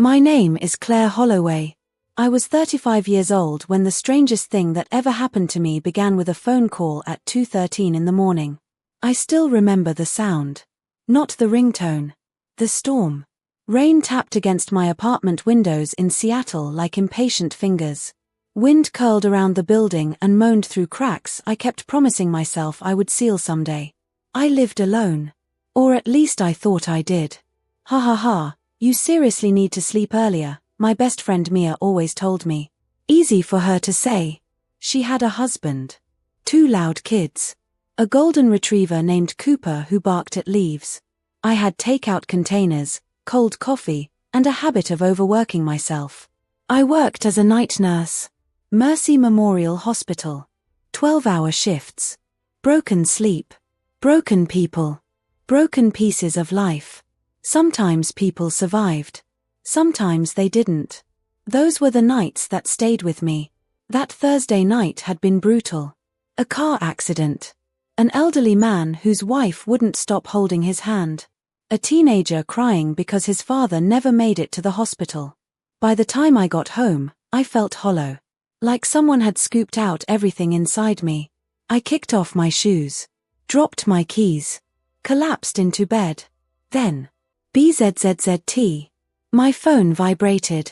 My name is Claire Holloway. I was 35 years old when the strangest thing that ever happened to me began with a phone call at 2:13 in the morning. I still remember the sound. Not the ringtone. The storm. Rain tapped against my apartment windows in Seattle like impatient fingers. Wind curled around the building and moaned through cracks I kept promising myself I would seal someday. I lived alone. Or at least I thought I did. Ha ha ha, you seriously need to sleep earlier, my best friend Mia always told me. Easy for her to say. She had a husband. 2 loud kids. A golden retriever named Cooper who barked at leaves. I had takeout containers, cold coffee, and a habit of overworking myself. I worked as a night nurse. Mercy Memorial Hospital. 12-hour shifts. Broken sleep. Broken people. Broken pieces of life. Sometimes people survived. Sometimes they didn't. Those were the nights that stayed with me. That Thursday night had been brutal. A car accident. An elderly man whose wife wouldn't stop holding his hand. A teenager crying because his father never made it to the hospital. By the time I got home, I felt hollow. Like someone had scooped out everything inside me. I kicked off my shoes. Dropped my keys. Collapsed into bed. Then. BZZZT. My phone vibrated.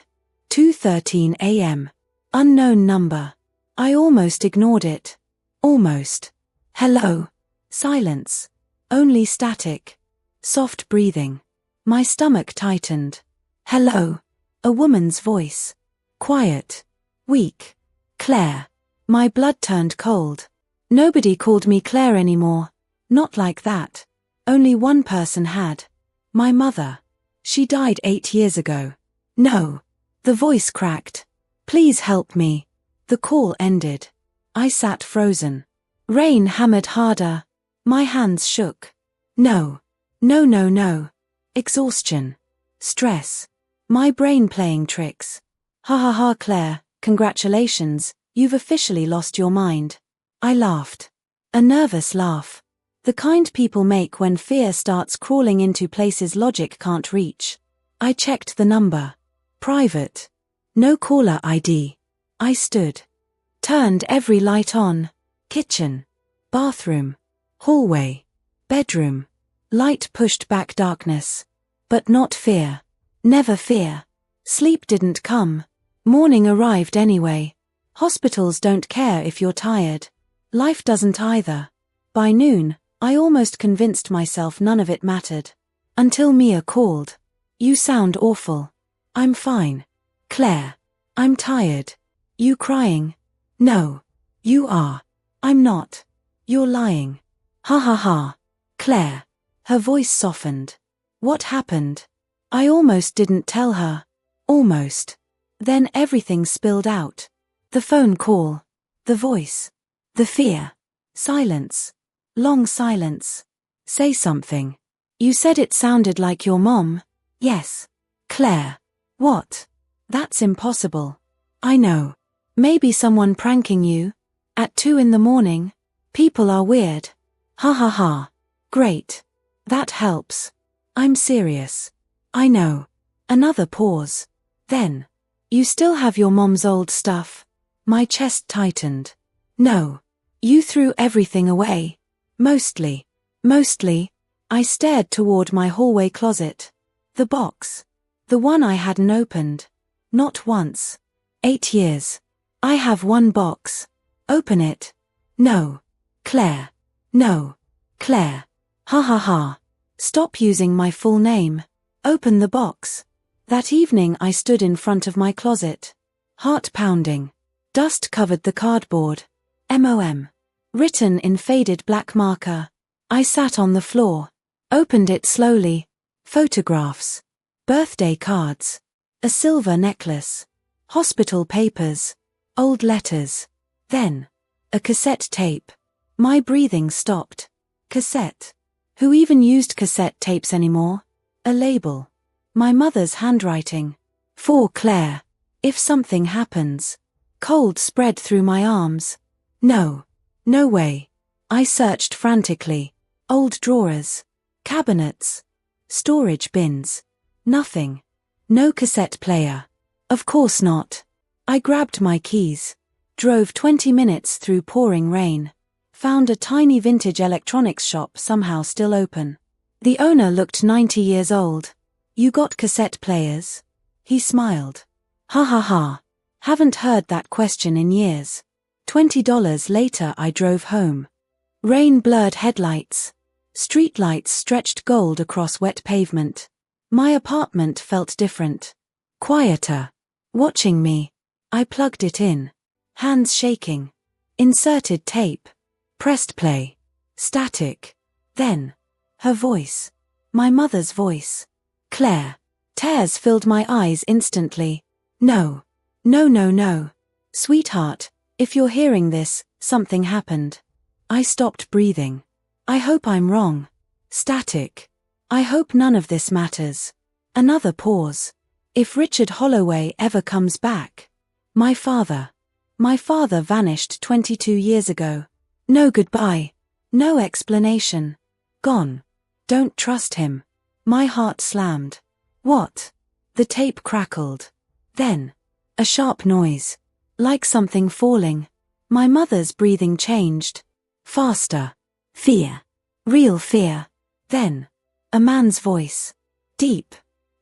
2:13 a.m. Unknown number. I almost ignored it. Almost. Hello. Silence. Only static. Soft breathing. My stomach tightened. Hello. A woman's voice. Quiet. Weak. Claire. My blood turned cold. Nobody called me Claire anymore. Not like that. Only one person had. My mother. She died 8 years ago. No. The voice cracked. Please help me. The call ended. I sat frozen. Rain hammered harder. My hands shook. No. No, no, no. Exhaustion. Stress. My brain playing tricks. Ha ha ha, Claire, congratulations, you've officially lost your mind. I laughed. A nervous laugh. The kind people make when fear starts crawling into places logic can't reach. I checked the number. Private. No caller ID. I stood. Turned every light on. Kitchen. Bathroom. Hallway. Bedroom. Light pushed back darkness. But not fear. Never fear. Sleep didn't come. Morning arrived anyway. Hospitals don't care if you're tired. Life doesn't either. By noon, I almost convinced myself none of it mattered. Until Mia called. You sound awful. I'm fine. Claire. I'm tired. You crying? No. You are. I'm not. You're lying. Ha ha ha. Claire. Her voice softened. What happened? I almost didn't tell her. Almost. Then everything spilled out. The phone call. The voice. The fear. Silence. Long silence. Say something. You said it sounded like your mom. Yes. Claire. What? That's impossible. I know. Maybe someone pranking you? At 2 in the morning? People are weird. Ha ha ha. Great. That helps. I'm serious. I know. Another pause. Then. You still have your mom's old stuff? My chest tightened. No. You threw everything away. Mostly. Mostly. I stared toward my hallway closet. The box. The one I hadn't opened. Not once. 8 years. I have one box. Open it. No. Claire. No. Claire. Ha ha ha. Stop using my full name. Open the box. That evening I stood in front of my closet. Heart pounding. Dust covered the cardboard. MOM. Written in faded black marker. I sat on the floor. Opened it slowly. Photographs. Birthday cards. A silver necklace. Hospital papers. Old letters. Then. A cassette tape. My breathing stopped. Cassette. Who even used cassette tapes anymore? A label. My mother's handwriting. For Claire. If something happens. Cold spread through my arms. No. No way. I searched frantically. Old drawers. Cabinets. Storage bins. Nothing. No cassette player. Of course not. I grabbed my keys. Drove 20 minutes through pouring rain. Found a tiny vintage electronics shop somehow still open. The owner looked 90 years old. You got cassette players? He smiled. Ha ha ha. Haven't heard that question in years. $20 later I drove home. Rain blurred headlights. Streetlights stretched gold across wet pavement. My apartment felt different. Quieter. Watching me. I plugged it in. Hands shaking. Inserted tape. Pressed play. Static. Then. Her voice. My mother's voice. Claire. Tears filled my eyes instantly. No. No, no, no. Sweetheart, if you're hearing this, something happened. I stopped breathing. I hope I'm wrong. Static. I hope none of this matters. Another pause. If Richard Holloway ever comes back. My father. My father vanished 22 years ago. No goodbye. No explanation. Gone. Don't trust him. My heart slammed. What? The tape crackled. Then. A sharp noise. Like something falling. My mother's breathing changed. Faster. Fear. Real fear. Then. A man's voice. Deep.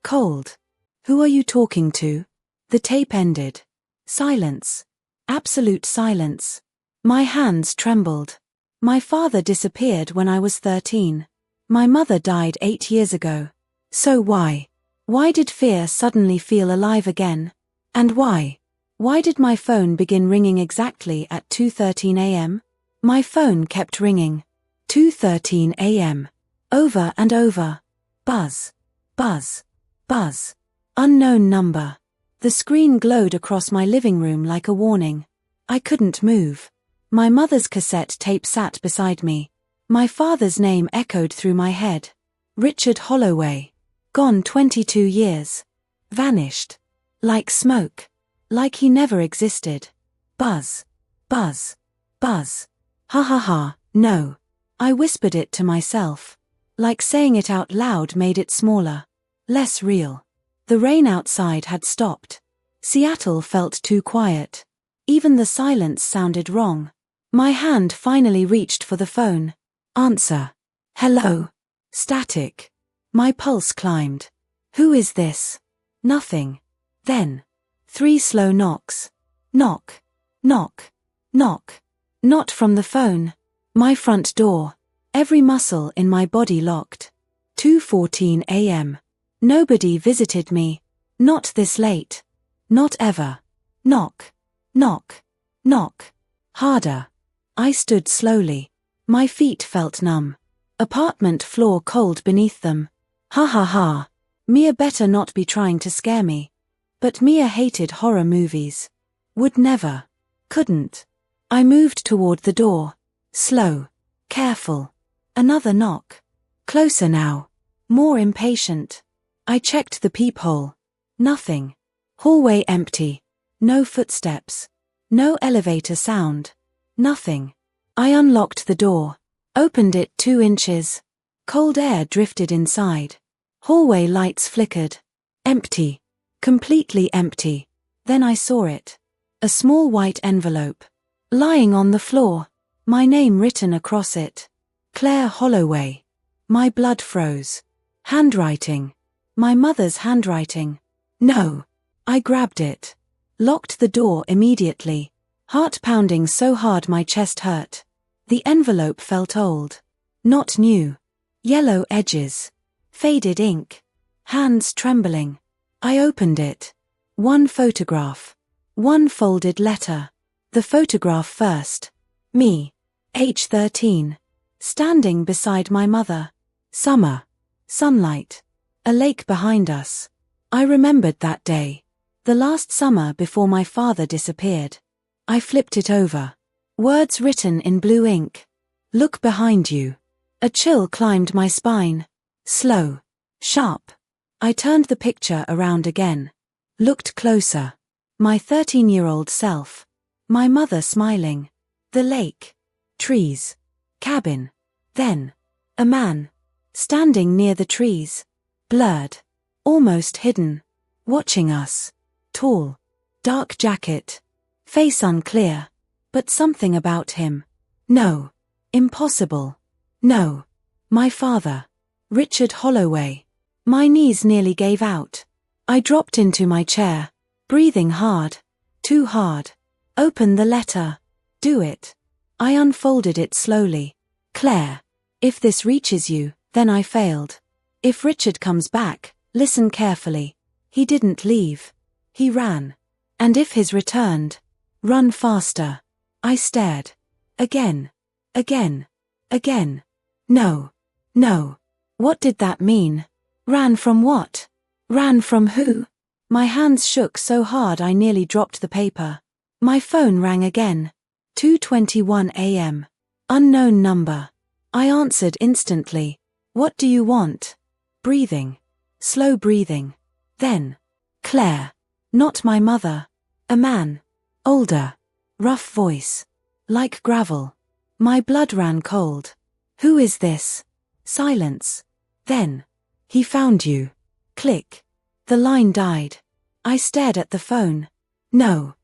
Cold. Who are you talking to? The tape ended. Silence. Absolute silence. My hands trembled. My father disappeared when I was 13. My mother died 8 years ago. So why? Why did fear suddenly feel alive again? And why? Why did my phone begin ringing exactly at 2:13 a.m.? My phone kept ringing. 2:13 a.m. Over and over. Buzz. Buzz. Buzz. Unknown number. The screen glowed across my living room like a warning. I couldn't move. My mother's cassette tape sat beside me. My father's name echoed through my head. Richard Holloway. Gone 22 years. Vanished. Like smoke. Like he never existed. Buzz. Buzz. Buzz. Ha ha ha, no. I whispered it to myself. Like saying it out loud made it smaller. Less real. The rain outside had stopped. Seattle felt too quiet. Even the silence sounded wrong. My hand finally reached for the phone. Answer. Hello. Static. My pulse climbed. Who is this? Nothing. Then. 3 slow knocks. Knock. Knock. Knock. Not from the phone. My front door. Every muscle in my body locked. 2:14 a.m. Nobody visited me. Not this late. Not ever. Knock. Knock. Knock. Harder. I stood slowly. My feet felt numb. Apartment floor cold beneath them. Ha ha ha. Mia better not be trying to scare me. But Mia hated horror movies. Would never. Couldn't. I moved toward the door. Slow. Careful. Another knock. Closer now. More impatient. I checked the peephole. Nothing. Hallway empty. No footsteps. No elevator sound. Nothing. I unlocked the door. Opened it 2 inches. Cold air drifted inside. Hallway lights flickered. Empty. Completely empty. Then I saw it. A small white envelope. Lying on the floor. My name written across it. Claire Holloway. My blood froze. Handwriting. My mother's handwriting. No. I grabbed it. Locked the door immediately. Heart pounding so hard my chest hurt. The envelope felt old. Not new. Yellow edges. Faded ink. Hands trembling. I opened it. 1 photograph. 1 folded letter. The photograph first. Me. Age 13. Standing beside my mother. Summer. Sunlight. A lake behind us. I remembered that day. The last summer before my father disappeared. I flipped it over. Words written in blue ink. Look behind you. A chill climbed my spine. Slow. Sharp. I turned the picture around again. Looked closer. My 13-year-old self. My mother smiling. The lake. Trees. Cabin. Then. A man. Standing near the trees. Blurred. Almost hidden. watching us. Tall, dark jacket, face unclear, but something about him. No, impossible. No, my father, Richard Holloway. My knees nearly gave out. I dropped into my chair, breathing hard, too hard. Open the letter. Do it. I unfolded it slowly. Claire, if this reaches you, then I failed. If Richard comes back, listen carefully. He didn't leave. He ran. And if his returned, run faster. I stared. Again. Again. Again. No. No. What did that mean? Ran from what? Ran from who? My hands shook so hard I nearly dropped the paper. My phone rang again. 2:21 a.m. Unknown number. I answered instantly. What do you want? Breathing. Slow breathing. Then. Claire. Not my mother. A man. Older. Rough voice. Like gravel. My blood ran cold. Who is this? Silence. Then. He found you. Click. The line died. I stared at the phone. No.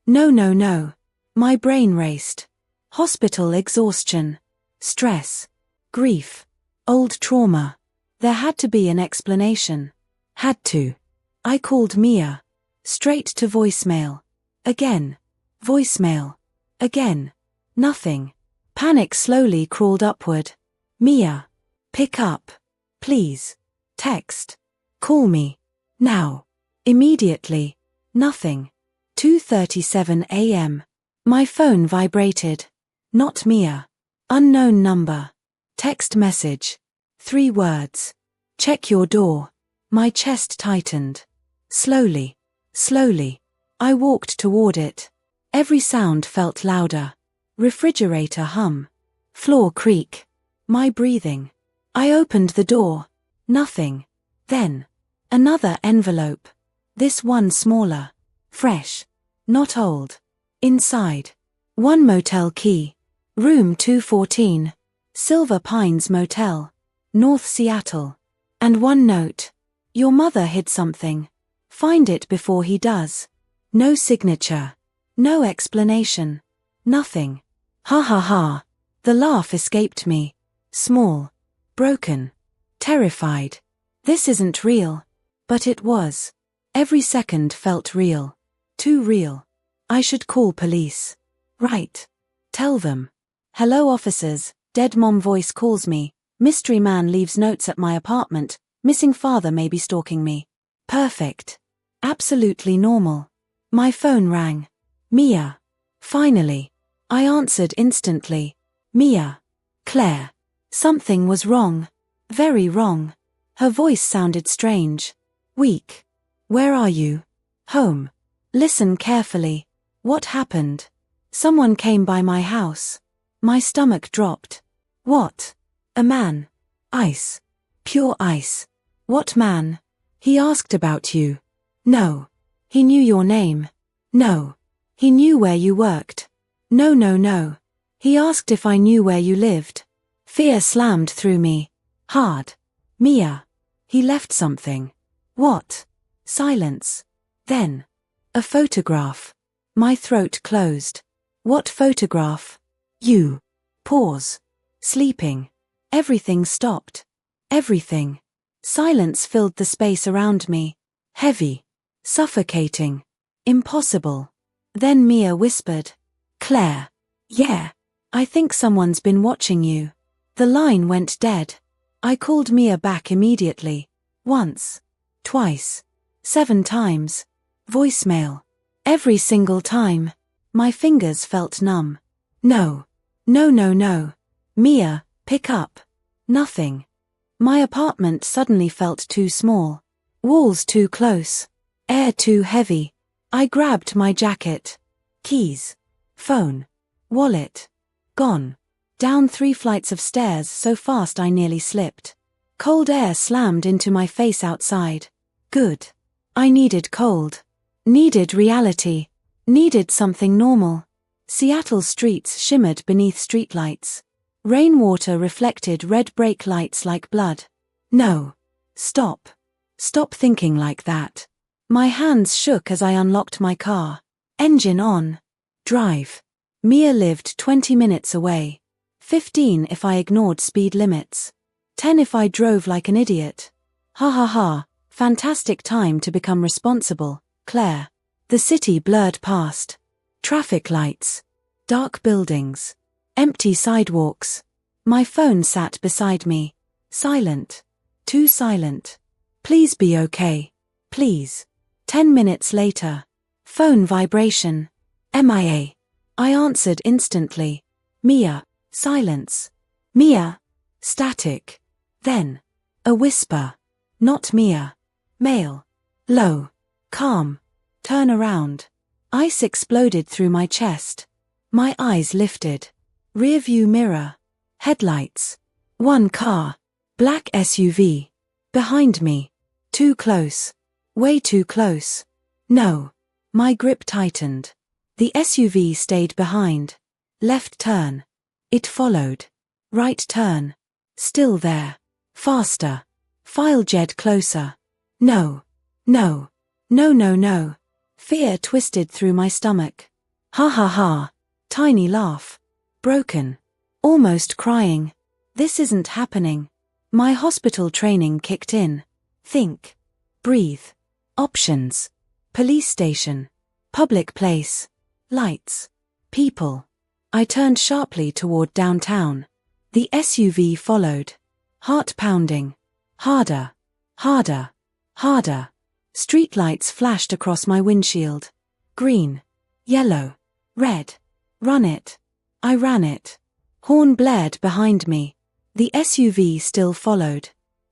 No, no, no. My brain raced. Hospital exhaustion. Stress. Grief. Old trauma. There had to be an explanation. Had to. I called Mia. Straight to voicemail. Again. Voicemail. Again. Nothing. Panic slowly crawled upward. Mia. Pick up. Please. Text. Call me. Now. Immediately. Nothing. 2:37 a.m. My phone vibrated. Not Mia. Unknown number. Text message. 3 words. Check your door. My chest tightened. Slowly. Slowly. I walked toward it. Every sound felt louder. Refrigerator hum. Floor creak. My breathing. I opened the door. Nothing. Then. Another envelope. This one smaller. Fresh. Not old. Inside. 1 motel key. Room 214. Silver Pines Motel. North Seattle. And 1 note. Your mother hid something. Find it before he does. No signature. No explanation. Nothing. Ha ha ha. The laugh escaped me. Small. Broken. Terrified. This isn't real. But it was. Every second felt real. Too real. I should call police. Right. Tell them. Hello officers, dead mom voice calls me. Mystery man leaves notes at my apartment. Missing father may be stalking me. Perfect. Absolutely normal. My phone rang. Mia. Finally. I answered instantly. Mia. Claire. Something was wrong. Very wrong. Her voice sounded strange. Weak. Where are you? Home. Listen carefully. What happened? Someone came by my house. My stomach dropped. What? A man. Ice. Pure ice. What man? He asked about you. No. He knew your name. No. He knew where you worked. No, no, no. He asked if I knew where you lived. Fear slammed through me. Hard. Mia. He left something. What? Silence. Then. A photograph. My throat closed. What photograph? You. Pause. Sleeping. Everything stopped. Everything. Silence filled the space around me. Heavy. Suffocating. Impossible. Then Mia whispered. Claire. Yeah. I think someone's been watching you. The line went dead. I called Mia back immediately. Once. Twice. 7 times. Voicemail. Every single time. My fingers felt numb. No. No, no, no. Mia, pick up. Nothing. My apartment suddenly felt too small. Walls too close. Air too heavy. I grabbed my jacket. Keys. Phone. Wallet. Gone. Down 3 flights of stairs so fast I nearly slipped. Cold air slammed into my face outside. Good. I needed cold. Needed reality. Needed something normal. Seattle streets shimmered beneath streetlights. Rainwater reflected red brake lights like blood. No. Stop. Stop thinking like that. My hands shook as I unlocked my car. Engine on. Drive. Mia lived 20 minutes away. 15 if I ignored speed limits. 10 if I drove like an idiot. Ha ha ha, fantastic time to become responsible, Claire. The city blurred past. Traffic lights. Dark buildings. Empty sidewalks. My phone sat beside me. Silent. Too silent. Please be okay. Please. 10 minutes later. Phone vibration. MIA. I answered instantly. Mia. Silence. Mia. Static. Then. A whisper. Not Mia. Male. Low. Calm. Turn around. Ice exploded through my chest. My eyes lifted. Rearview mirror. Headlights. One car. Black SUV. Behind me. Too close. Way too close. No. My grip tightened. The SUV stayed behind. Left turn. It followed. Right turn. Still there. Faster. File jet closer. No. No. No no no. Fear twisted through my stomach. Ha ha ha. Tiny laugh. Broken. Almost crying. This isn't happening. My hospital training kicked in. Think. Breathe. Options. Police station. Public place. Lights. People. I turned sharply toward downtown. The SUV followed. Heart pounding. Harder. Harder. Harder. Streetlights flashed across my windshield. Green. Yellow. Red. Run it. I ran it. Horn blared behind me. The SUV still followed.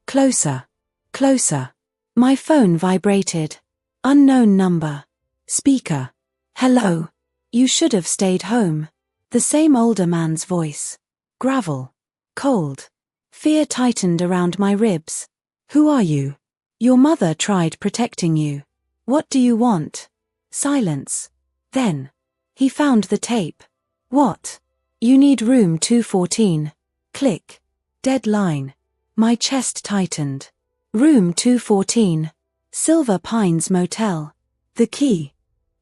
Closer. Closer. My phone vibrated. Unknown number. Speaker. Hello. You should have stayed home. The same older man's voice. Gravel. Cold. Fear tightened around my ribs. Who are you? Your mother tried protecting you. What do you want? Silence. Then. He found the tape. What? You need room 214. Click. Dead line. My chest tightened. Room 214. Silver Pines Motel. The key.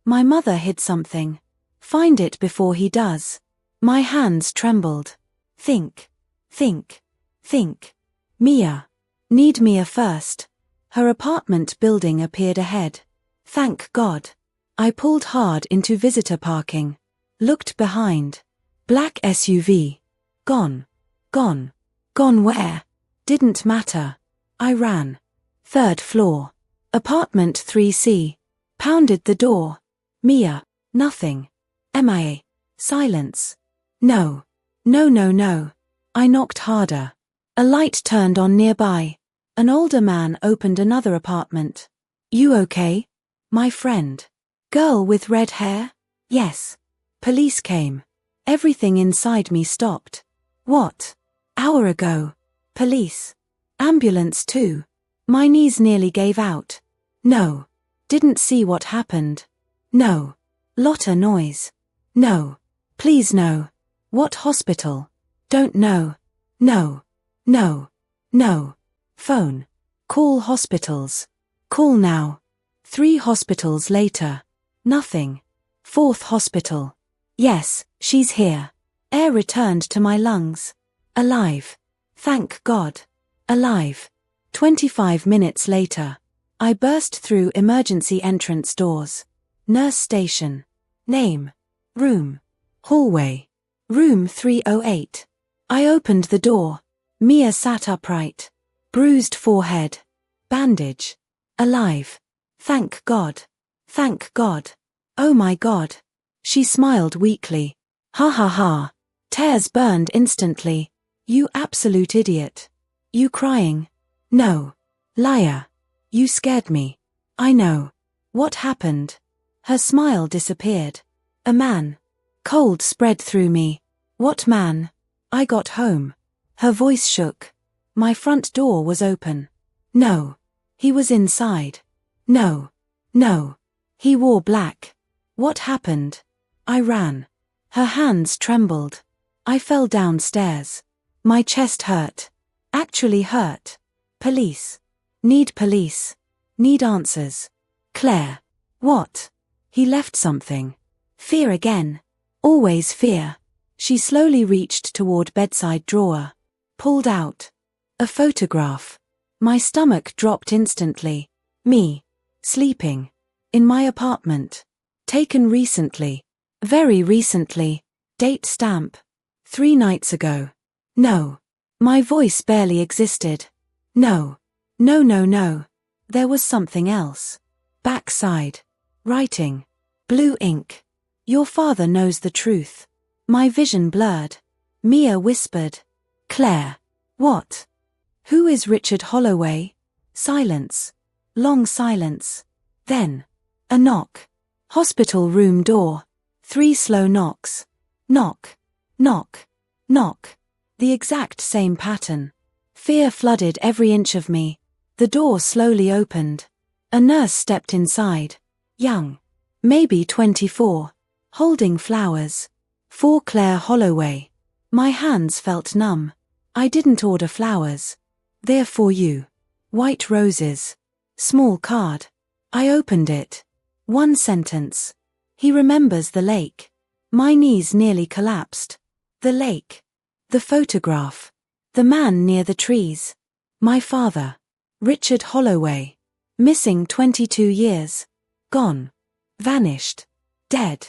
My mother hid something. Find it before he does. My hands trembled. Think. Think. Think. Mia. Need Mia first. Her apartment building appeared ahead. Thank God. I pulled hard into visitor parking. Looked behind. Black SUV. Gone. Gone. Gone where? Didn't matter. I ran. 3rd floor. Apartment 3C. Pounded the door. Mia. Nothing. MIA. Silence. No. No no no. I knocked harder. A light turned on nearby. An older man opened another apartment. You okay? My friend. Girl with red hair? Yes. Police came. Everything inside me stopped. What? Hour ago. Police. Ambulance too. My knees nearly gave out. No. Didn't see what happened. No. Lotta noise. No. Please no. What hospital? Don't know. No. No. No. Phone. Call hospitals. Call now. 3 hospitals later. Nothing. 4th hospital. Yes, she's here. Air returned to my lungs. Alive. Thank God. Alive. 25 minutes later. I burst through emergency entrance doors. Nurse station. Name. Room. Hallway. Room 308. I opened the door. Mia sat upright. Bruised forehead. Bandage. Alive. Thank God. Thank God. Oh my God. She smiled weakly. Ha ha ha. Tears burned instantly. You absolute idiot. You crying? No. Liar. You scared me. I know. What happened? Her smile disappeared. A man. Cold spread through me. What man? I got home. Her voice shook. My front door was open. No. He was inside. No. No. He wore black. What happened? I ran. Her hands trembled. I fell downstairs. My chest hurt. Actually hurt. Police. Need police. Need answers. Claire. What? He left something. Fear again. Always fear. She slowly reached toward bedside drawer. Pulled out. A photograph. My stomach dropped instantly. Me. Sleeping. In my apartment. Taken recently. Very recently. Date stamp. 3 nights ago. No. My voice barely existed. No. No, no, no. There was something else. Backside. Writing. Blue ink. Your father knows the truth. My vision blurred. Mia whispered. Claire. What? Who is Richard Holloway? Silence. Long silence. Then. A knock. Hospital room door. 3 slow knocks. Knock. Knock. Knock. The exact same pattern. Fear flooded every inch of me. The door slowly opened. A nurse stepped inside. Young. Maybe 24. Holding flowers. For Claire Holloway. My hands felt numb. I didn't order flowers. They're for you. White roses. Small card. I opened it. 1 sentence. He remembers the lake. My knees nearly collapsed. The lake. The photograph. The man near the trees. My father. Richard Holloway. Missing 22 years. Gone. Vanished. Dead.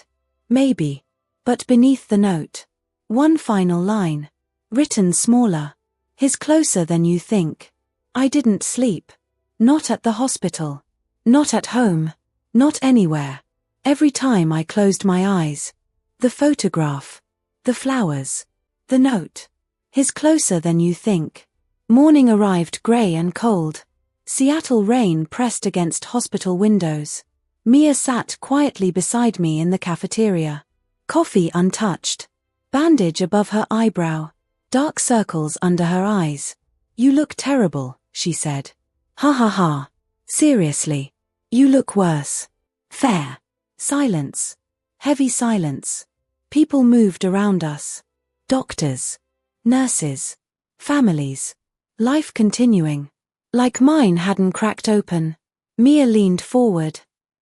Maybe. But beneath the note. 1 final line. Written smaller. He's closer than you think. I didn't sleep. Not at the hospital. Not at home. Not anywhere. Every time I closed my eyes. The photograph. The flowers. The note. He's closer than you think. Morning arrived grey and cold. Seattle rain pressed against hospital windows. Mia sat quietly beside me in the cafeteria. Coffee untouched. Bandage above her eyebrow. Dark circles under her eyes. You look terrible, she said. Ha ha ha. Seriously. You look worse. Fair. Silence. Heavy silence. People moved around us. Doctors. Nurses. Families. Life continuing. Like mine hadn't cracked open. Mia leaned forward.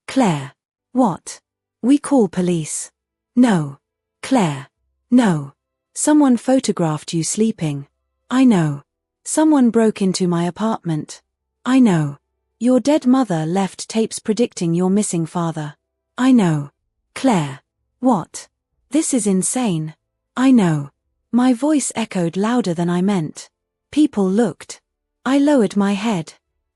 Claire. What? We call police. No. Claire. No. Someone photographed you sleeping. I know. Someone broke into my apartment. I know. Your dead mother left tapes predicting your missing father. I know. Claire. What? This is insane. I know. My voice echoed louder than I meant. People looked. I lowered my head.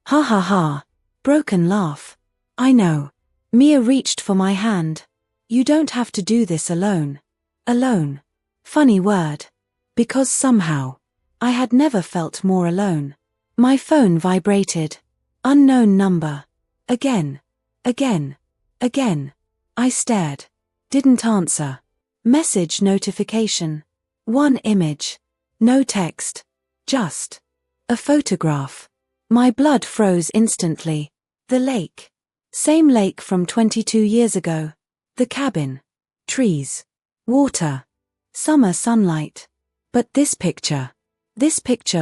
Ha ha ha. Broken laugh. I know. Mia reached for my hand. You don't have to do this alone. Alone. Funny word. Because somehow, I had never felt more alone. My phone vibrated. Unknown number. Again. Again. Again. I stared. Didn't answer. Message notification. 1 image. No text. Just a photograph. My blood froze instantly. The lake. Same lake from 22 years ago. The cabin. Trees. Water. Summer sunlight. But this picture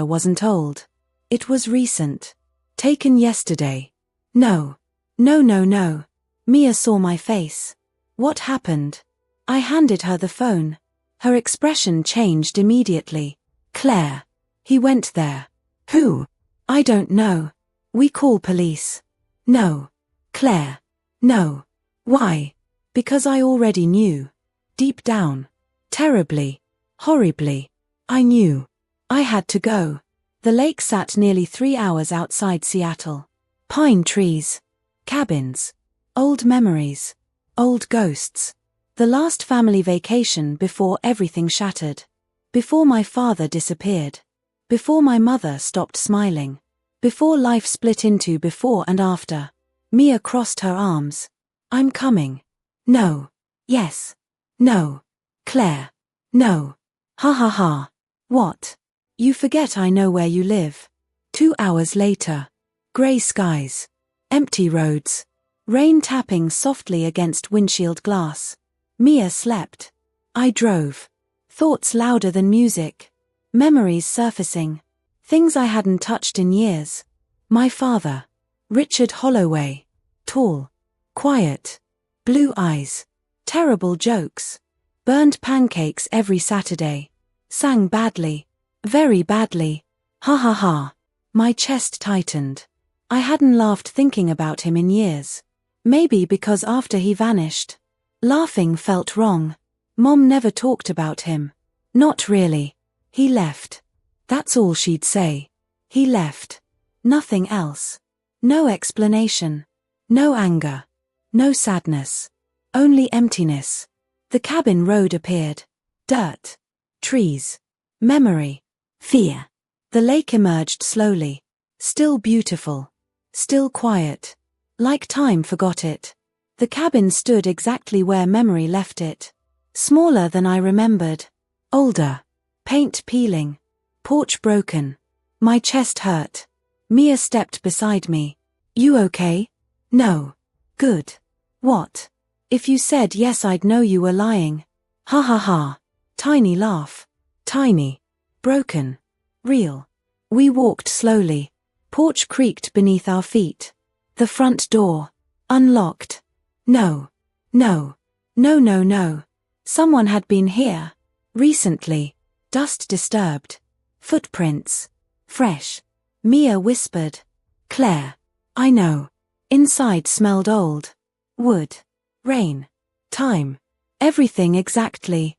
wasn't old. It was recent. Taken yesterday. No. No, no, no. Mia saw my face. What happened? I handed her the phone. Her expression changed immediately. Claire. He went there. Who? I don't know. We call police. No. Claire. No. Why? Because I already knew. Deep down. Terribly. Horribly. I knew. I had to go. The lake sat nearly 3 hours outside Seattle. Pine trees. Cabins. Old memories. Old ghosts. The last family vacation before everything shattered. Before my father disappeared. Before my mother stopped smiling. Before life split into before and after. Mia crossed her arms. I'm coming. No. Yes. No. Claire. No. Ha ha ha. What? You forget I know where you live. 2 hours later. Grey skies. Empty roads. Rain tapping softly against windshield glass. Mia slept. I drove. Thoughts louder than music. Memories surfacing. Things I hadn't touched in years. My father. Richard Holloway. Tall. Quiet. Blue eyes. Terrible jokes. Burned pancakes every Saturday. Sang badly. Very badly. Ha ha ha. My chest tightened. I hadn't laughed thinking about him in years. Maybe because after he vanished, laughing felt wrong. Mom never talked about him. Not really. He left. That's all she'd say. He left. Nothing else. No explanation. No anger. No sadness. Only emptiness. The cabin road appeared. Dirt. Trees. Memory. Fear. The lake emerged slowly. Still beautiful. Still quiet. Like time forgot it. The cabin stood exactly where memory left it. Smaller than I remembered. Older. Paint peeling. Porch broken. My chest hurt. Mia stepped beside me. You okay? No. Good. What? If you said yes, I'd know you were lying. Ha ha ha. Tiny laugh. Tiny. Broken. Real. We walked slowly. Porch creaked beneath our feet. The front door. Unlocked. No. No. No no no. Someone had been here. Recently. Dust disturbed. Footprints. Fresh. Mia whispered. Claire. I know. Inside smelled old. Wood. Rain. Time. Everything exactly.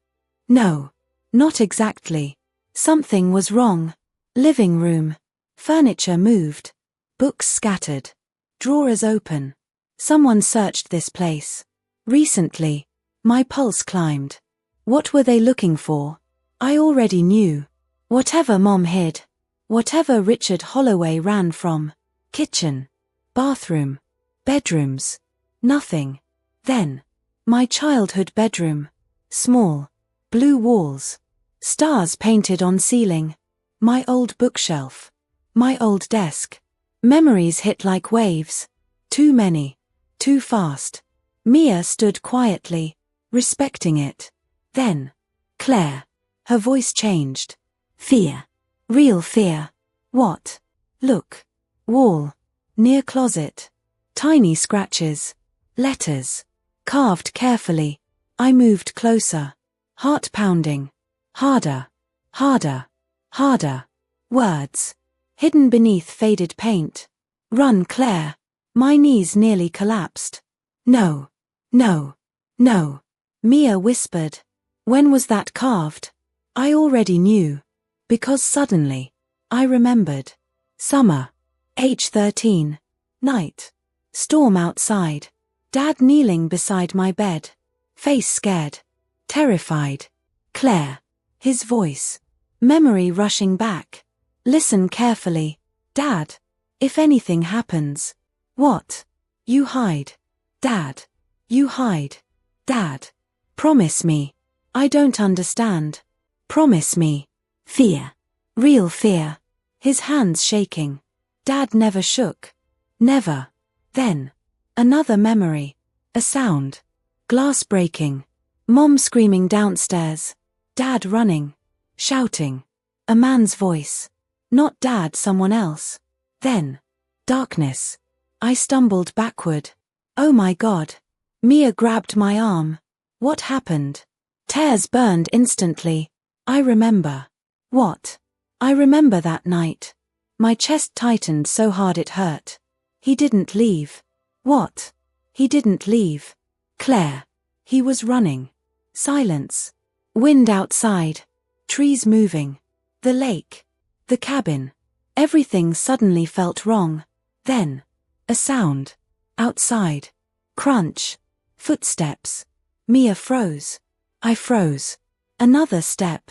No. Not exactly. Something was wrong. Living room. Furniture moved. Books scattered. Drawers open. Someone searched this place. Recently. My pulse climbed. What were they looking for? I already knew. Whatever Mom hid. Whatever Richard Holloway ran from. Kitchen. Bathroom. Bedrooms. Nothing. Then. My childhood bedroom. Small. Blue walls. Stars painted on ceiling. My old bookshelf. My old desk. Memories hit like waves. Too many. Too fast. Mia stood quietly, respecting it. Then. Claire. Her voice changed. Fear. Real fear. What? Look. Wall. Near closet. Tiny scratches. Letters. Carved carefully. I moved closer. Heart pounding. Harder. Harder. Harder. Words. Hidden beneath faded paint. Run, Claire. My knees nearly collapsed. No. No. No. Mia whispered. When was that carved? I already knew. Because suddenly. I remembered. Summer. Age 13. Night. Storm outside. Dad kneeling beside my bed. Face scared. Terrified. Claire. His voice. Memory rushing back. Listen carefully. Dad. If anything happens. What? You hide. Dad. You hide. Dad. Promise me. I don't understand. Promise me. Fear. Real fear. His hands shaking. Dad never shook. Never. Then. Another memory. A sound. Glass breaking. Mom screaming downstairs. Dad running. Shouting. A man's voice. Not Dad, someone else. Then. Darkness. I stumbled backward. Oh my God. Mia grabbed my arm. What happened? Tears burned instantly. I remember. What? I remember that night. My chest tightened so hard it hurt. He didn't leave. What? He didn't leave. Claire. He was running. Silence. Wind outside. Trees moving. The lake. The cabin. Everything suddenly felt wrong. Then. A sound. Outside. Crunch. Footsteps. Mia froze. I froze. Another step.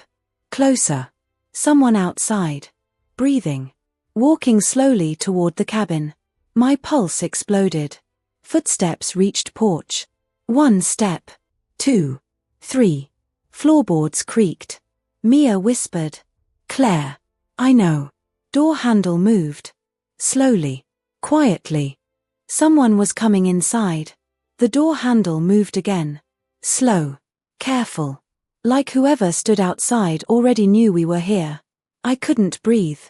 Closer. Someone outside. Breathing. Walking slowly toward the cabin. My pulse exploded. Footsteps reached porch. 1 step. 2. 3. Floorboards creaked. Mia whispered. Claire. I know. Door handle moved. Slowly. Quietly. Someone was coming inside. The door handle moved again. Slow. Careful. Like whoever stood outside already knew we were here. I couldn't breathe.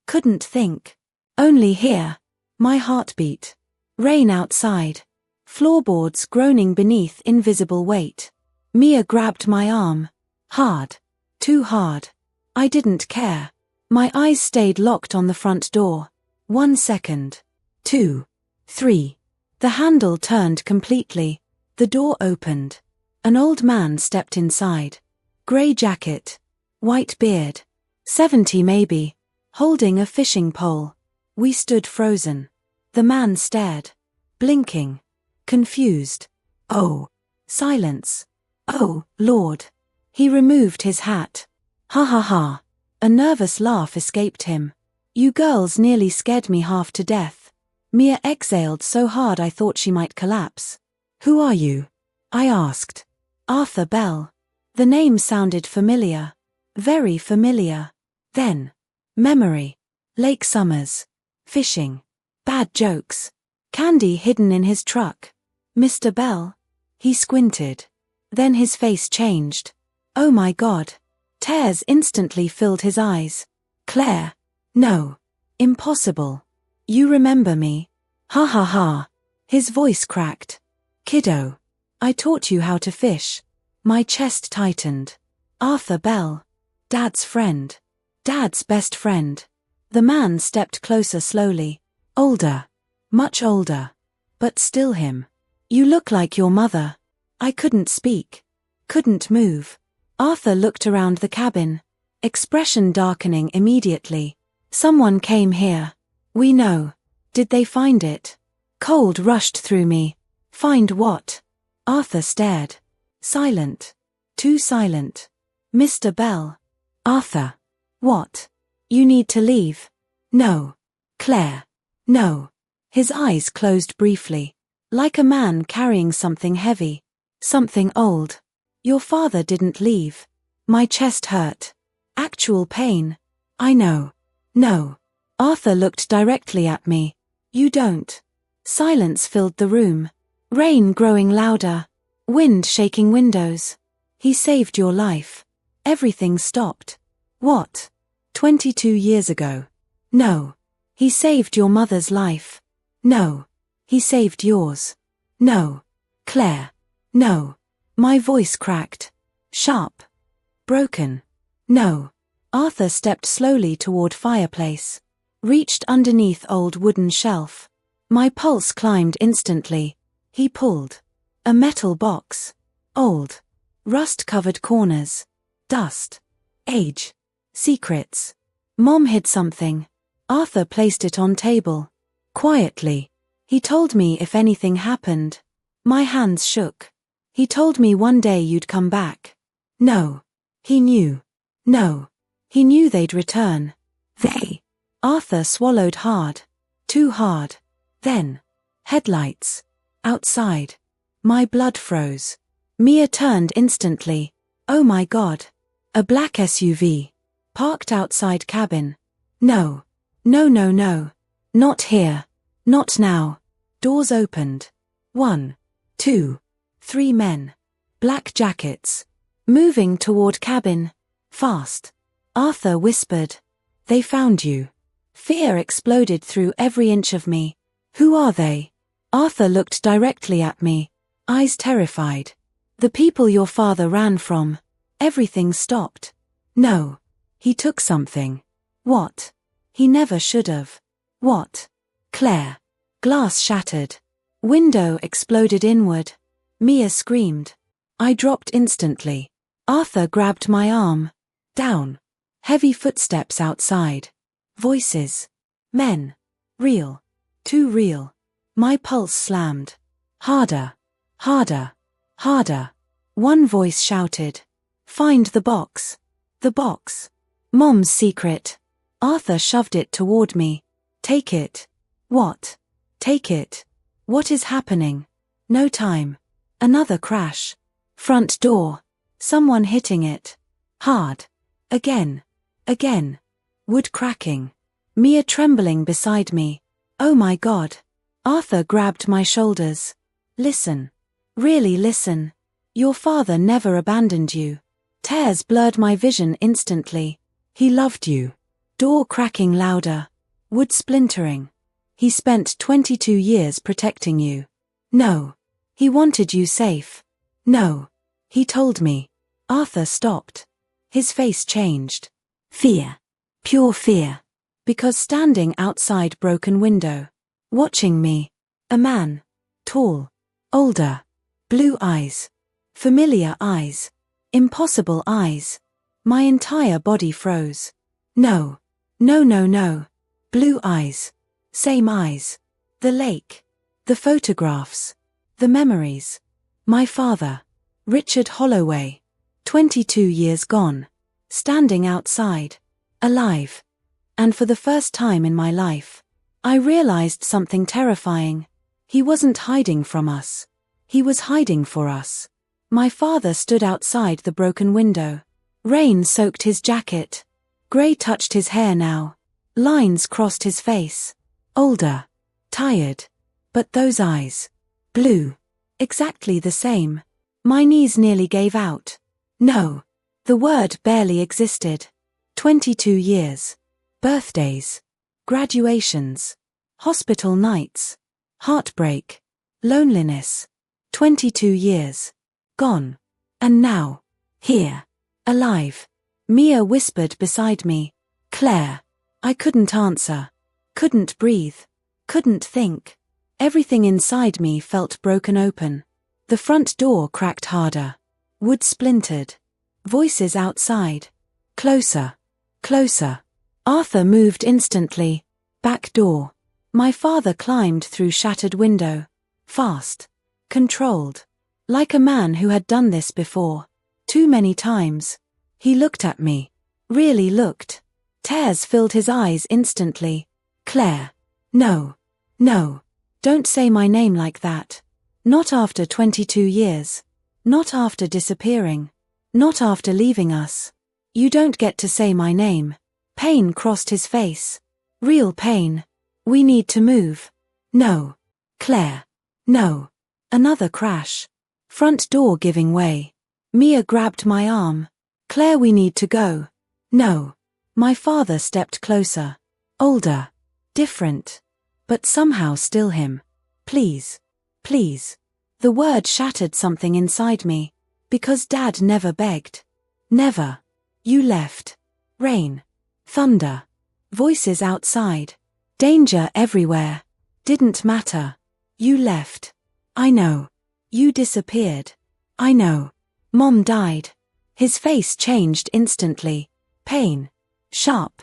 Couldn't think. Only hear. My heartbeat. Rain outside. Floorboards groaning beneath invisible weight. Mia grabbed my arm. Hard. Too hard. I didn't care. My eyes stayed locked on the front door. 1 second. 2. 3. The handle turned completely. The door opened. An old man stepped inside. Grey jacket. White beard. 70 maybe. Holding a fishing pole. We stood frozen. The man stared. Blinking. Confused. Oh. Silence. Oh, Lord. He removed his hat. Ha ha ha. A nervous laugh escaped him. You girls nearly scared me half to death. Mia exhaled so hard I thought she might collapse. Who are you? I asked. Arthur Bell. The name sounded familiar. Very familiar. Then. Memory. Lake summers. Fishing. Bad jokes. Candy hidden in his truck. Mr. Bell? He squinted. Then his face changed. Oh my God. Tears instantly filled his eyes. Claire. No. Impossible. You remember me. Ha ha ha. His voice cracked. Kiddo. I taught you how to fish. My chest tightened. Arthur Bell. Dad's friend. Dad's best friend. The man stepped closer slowly. Older. Much older. But still him. You look like your mother. I couldn't speak. Couldn't move. Arthur looked around the cabin. Expression darkening immediately. Someone came here. We know. Did they find it? Cold rushed through me. Find what? Arthur stared. Silent. Too silent. Mr. Bell. Arthur. What? You need to leave. No. Claire. No. His eyes closed briefly. Like a man carrying something heavy. Something old. Your father didn't leave. My chest hurt. Actual pain. I know. No. Arthur looked directly at me. You don't. Silence filled the room. Rain growing louder. Wind shaking windows. He saved your life. Everything stopped. What? 22 years ago. No. He saved your mother's life. No. He saved yours. No. Claire. No. My voice cracked. Sharp. Broken. No. Arthur stepped slowly toward fireplace. Reached underneath old wooden shelf. My pulse climbed instantly. He pulled. A metal box. Old. Rust-covered corners. Dust. Age. Secrets. Mom hid something. Arthur placed it on table. Quietly. He told me if anything happened. My hands shook. He told me one day you'd come back. No. He knew. No. He knew they'd return. They. Arthur swallowed hard. Too hard. Then. Headlights. Outside. My blood froze. Mia turned instantly. Oh my God. A black SUV. Parked outside cabin. No. No no no. Not here. Not now. Doors opened. 1, 2, 3 men. Black jackets. Moving toward cabin. Fast. Arthur whispered. They found you. Fear exploded through every inch of me. Who are they? Arthur looked directly at me. Eyes terrified. The people your father ran from. Everything stopped. No. He took something. What? He never should have. What? Claire. Glass shattered. Window exploded inward. Mia screamed. I dropped instantly. Arthur grabbed my arm. Down. Heavy footsteps outside. Voices. Men. Real. Too real. My pulse slammed. Harder. Harder. Harder. One voice shouted. Find the box. The box. Mom's secret. Arthur shoved it toward me. Take it. What? Take it. What is happening? No time. Another crash. Front door. Someone hitting it. Hard. Again. Again. Wood cracking. Mia trembling beside me. Oh my God. Arthur grabbed my shoulders. Listen. Really listen. Your father never abandoned you. Tears blurred my vision instantly. He loved you. Door cracking louder. Wood splintering. He spent 22 years protecting you. No. He wanted you safe. No. He told me. Arthur stopped. His face changed. Fear. Pure fear. Because standing outside broken window, watching me, a man, tall, older, blue eyes, familiar eyes, impossible eyes. My entire body froze. No. No, no, no. Blue eyes. Same eyes. The lake. The photographs. The memories. My father. Richard Holloway. 22 years gone. Standing outside. Alive. And for the first time in my life, I realized something terrifying. He wasn't hiding from us. He was hiding for us. My father stood outside the broken window. Rain soaked his jacket. Grey touched his hair now. Lines crossed his face. Older. Tired. But those eyes. Blue. Exactly the same. My knees nearly gave out. No. The word barely existed. 22 years. Birthdays. Graduations. Hospital nights. Heartbreak. Loneliness. 22 years. Gone. And now. Here. Alive. Mia whispered beside me. Claire. I couldn't answer. Couldn't breathe. Couldn't think. Everything inside me felt broken open. The front door cracked harder. Wood splintered. Voices outside. Closer. Closer. Arthur moved instantly. Back door. My father climbed through shattered window. Fast. Controlled. Like a man who had done this before. Too many times. He looked at me. Really looked. Tears filled his eyes instantly. Claire. No. No. Don't say my name like that. Not after 22 years. Not after disappearing. Not after leaving us. You don't get to say my name. Pain crossed his face. Real pain. We need to move. No. Claire. No. Another crash. Front door giving way. Mia grabbed my arm. Claire, we need to go. No. My father stepped closer. Older. Different. But somehow still him. Please. Please. The word shattered something inside me. Because Dad never begged. Never. You left. Rain. Thunder. Voices outside. Danger everywhere. Didn't matter. You left. I know. You disappeared. I know. Mom died. His face changed instantly. Pain. Sharp.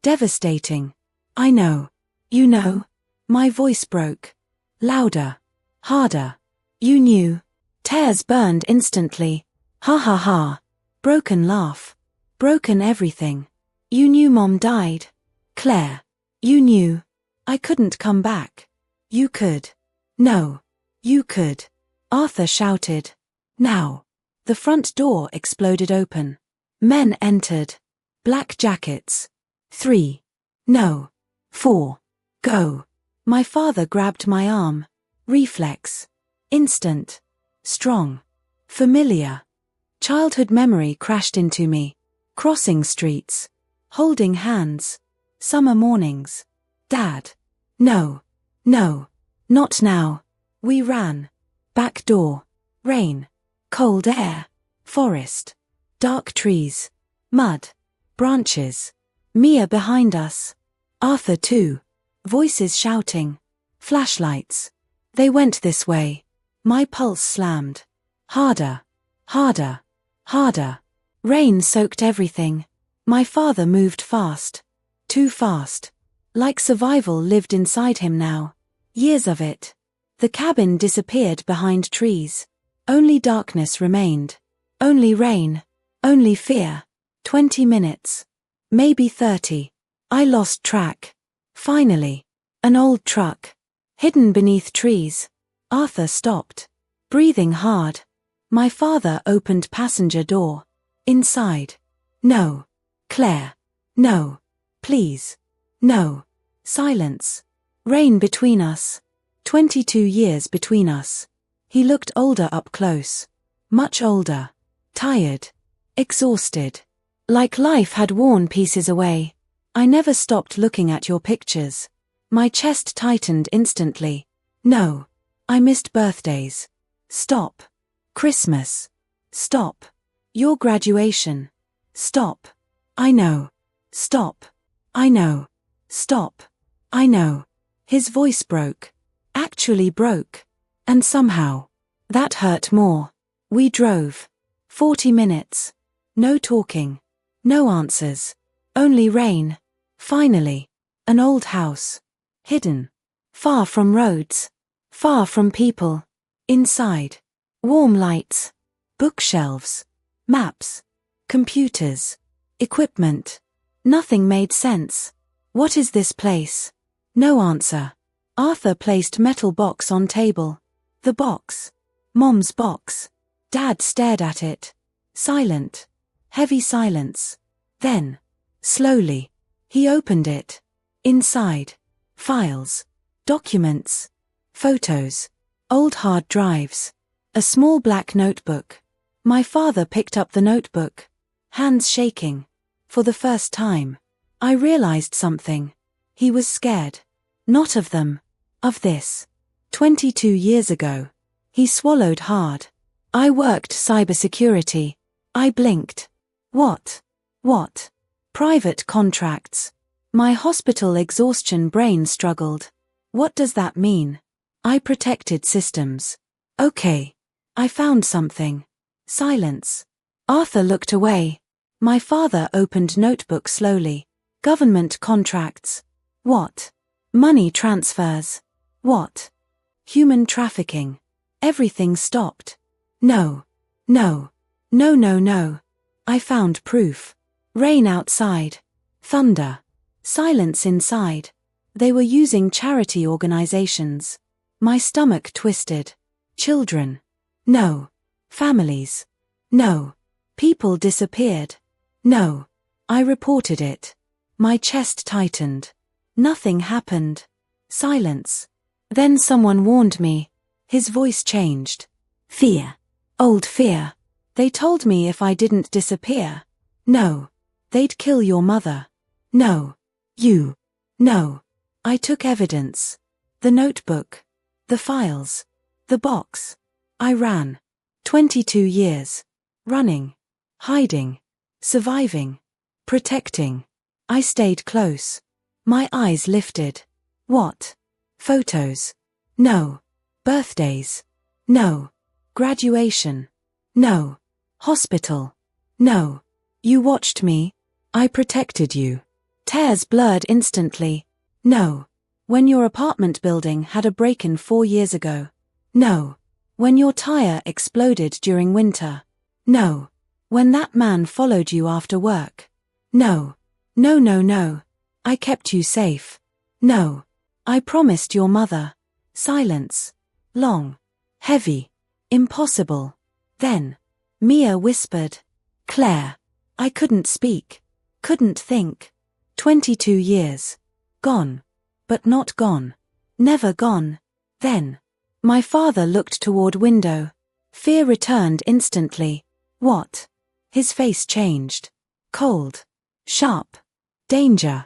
Devastating. I know. You know. My voice broke. Louder. Harder. You knew. Tears burned instantly. Ha ha ha. Broken laugh. Broken everything. You knew Mom died. Claire. You knew. I couldn't come back. You could. No. You could. Arthur shouted. Now. The front door exploded open. Men entered. Black jackets. 3. No. 4. Go. My father grabbed my arm. Reflex. Instant. Strong. Familiar. Childhood memory crashed into me. Crossing streets. Holding hands. Summer mornings. Dad. No. No. Not now. We ran. Back door. Rain. Cold air. Forest. Dark trees. Mud. Branches. Mia behind us. Arthur too. Voices shouting. Flashlights. They went this way. My pulse slammed. Harder. Harder. Harder. Rain soaked everything. My father moved fast. Too fast. Like survival lived inside him now. Years of it. The cabin disappeared behind trees. Only darkness remained. Only rain. Only fear. 20 minutes. Maybe 30. I lost track. Finally. An old truck. Hidden beneath trees. Arthur stopped. Breathing hard. My father opened passenger door. Inside. No. Claire. No. Please. No. Silence. Rain between us. 22 years between us. He looked older up close. Much older. Tired. Exhausted. Like life had worn pieces away. I never stopped looking at your pictures. My chest tightened instantly. No. I missed birthdays. Stop. Christmas. Stop. Your graduation. Stop. I know. Stop. I know. Stop. I know. His voice broke. Actually broke. And somehow, that hurt more. We drove. 40 minutes. No talking. No answers. Only rain. Finally. An old house. Hidden. Far from roads. Far from people. Inside. Warm lights. Bookshelves. Maps. Computers. Equipment. Nothing made sense. What is this place? No answer. Arthur placed metal box on table. The box. Mom's box. Dad stared at it. Silent. Heavy silence. Then, slowly, he opened it. Inside. Files. Documents. Photos. Old hard drives. A small black notebook. My father picked up the notebook. Hands shaking. For the first time, I realized something. He was scared. Not of them. Of this. 22 years ago. He swallowed hard. I worked cybersecurity. I blinked. What? What? Private contracts. My hospital exhaustion brain struggled. What does that mean? I protected systems. Okay. I found something. Silence. Arthur looked away. My father opened notebook slowly. Government contracts. What? Money transfers. What? Human trafficking. Everything stopped. No. No. No, no, no. I found proof. Rain outside. Thunder. Silence inside. They were using charity organizations. My stomach twisted. Children. No. Families. No. People disappeared. No. I reported it. My chest tightened. Nothing happened. Silence. Then someone warned me. His voice changed. Fear. Old fear. They told me if I didn't disappear. No. They'd kill your mother. No. You. No. I took evidence. The notebook. The files. The box. I ran. 22 years. Running. Hiding. Surviving. Protecting. I stayed close. My eyes lifted. What? Photos. No. Birthdays. No. Graduation. No. Hospital. No. You watched me. I protected you. Tears blurred instantly. No. When your apartment building had a break-in 4 years ago. No. When your tire exploded during winter. No. When that man followed you after work. No. No, no, no. I kept you safe. No. I promised your mother. Silence. Long. Heavy. Impossible. Then. Mia whispered. Claire. I couldn't speak. Couldn't think. 22 years. Gone. But not gone. Never gone. Then. My father looked toward window. Fear returned instantly. What? His face changed. Cold. Sharp. Danger.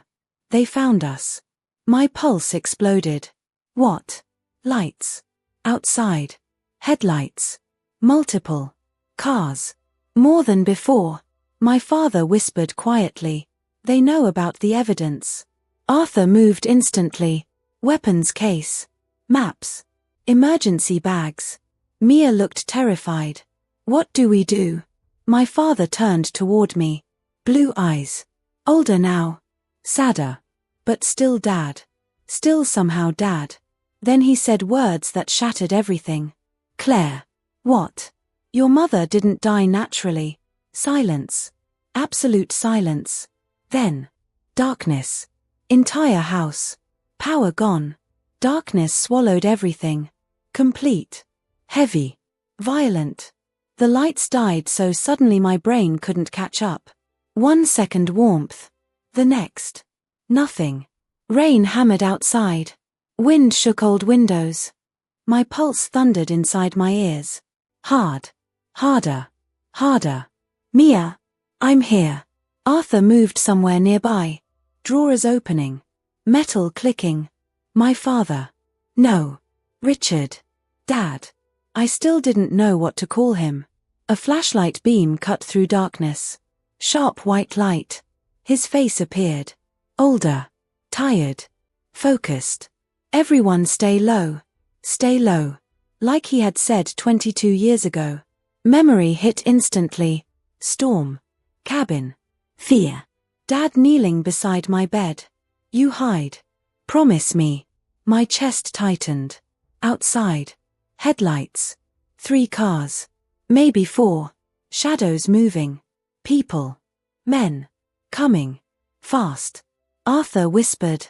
They found us. My pulse exploded. What? Lights. Outside. Headlights. Multiple. Cars. More than before. My father whispered quietly. They know about the evidence. Arthur moved instantly. Weapons case. Maps. Emergency bags. Mia looked terrified. What do we do? My father turned toward me. Blue eyes. Older now. Sadder. But still Dad. Still somehow Dad. Then he said words that shattered everything. Claire. What? Your mother didn't die naturally. Silence. Absolute silence. Then. Darkness. Entire house. Power gone. Darkness swallowed everything. Complete. Heavy. Violent. The lights died so suddenly my brain couldn't catch up. 1 second warmth. The next. Nothing. Rain hammered outside. Wind shook old windows. My pulse thundered inside my ears. Hard. Harder. Harder. Mia. I'm here. Arthur moved somewhere nearby. Drawers opening. Metal clicking. My father. No. Richard. Dad. I still didn't know what to call him. A flashlight beam cut through darkness. Sharp white light. His face appeared. Older. Tired. Focused. Everyone stay low. Stay low. Like he had said 22 years ago. Memory hit instantly. Storm. Cabin. Fear. Dad kneeling beside my bed. You hide. Promise me. My chest tightened. Outside. Headlights. 3 cars. Maybe 4. Shadows moving. People. Men. Coming. Fast. Arthur whispered.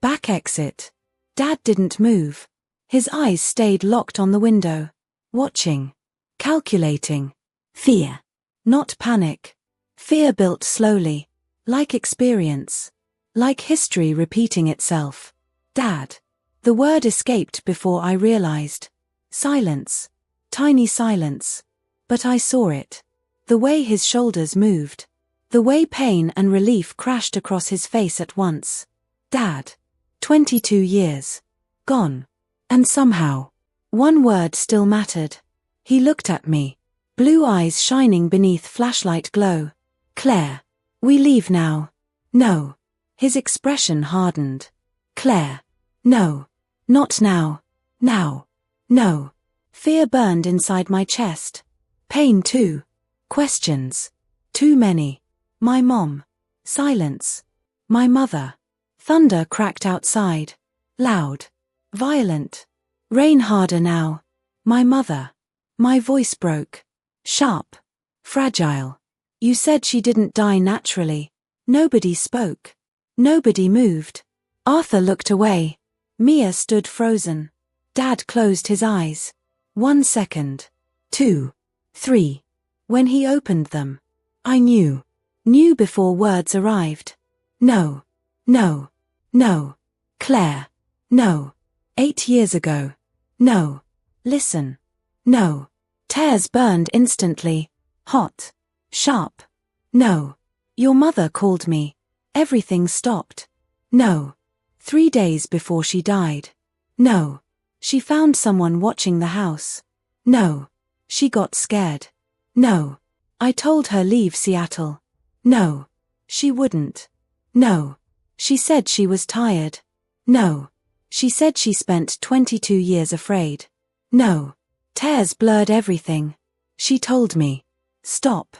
Back exit. Dad didn't move. His eyes stayed locked on the window. Watching. Calculating. Fear. Not panic. Fear built slowly. Like experience. Like history repeating itself. Dad. The word escaped before I realized. Silence. Tiny silence. But I saw it. The way his shoulders moved. The way pain and relief crashed across his face at once. Dad. 22 years. Gone. And somehow, one word still mattered. He looked at me. Blue eyes shining beneath flashlight glow. Claire. We leave now. No. His expression hardened. Claire. No. Not now. Now. No. Fear burned inside my chest. Pain too. Questions. Too many. My mom. Silence. My mother. Thunder cracked outside. Loud. Violent. Rain harder now. My mother. My voice broke. Sharp. Fragile. You said she didn't die naturally. Nobody spoke. Nobody moved. Arthur looked away. Mia stood frozen. Dad closed his eyes. 1 second. 2. 3. When he opened them, I knew. Knew before words arrived. No. No. No. Claire. No. 8 years ago. No. Listen. No. Tears burned instantly. Hot. Sharp. No. Your mother called me. Everything stopped. No. 3 days before she died. No. She found someone watching the house. No. She got scared. No. I told her leave Seattle. No. She wouldn't. No. She said she was tired. No. She said she spent 22 years afraid. No. Tears blurred everything. She told me. Stop.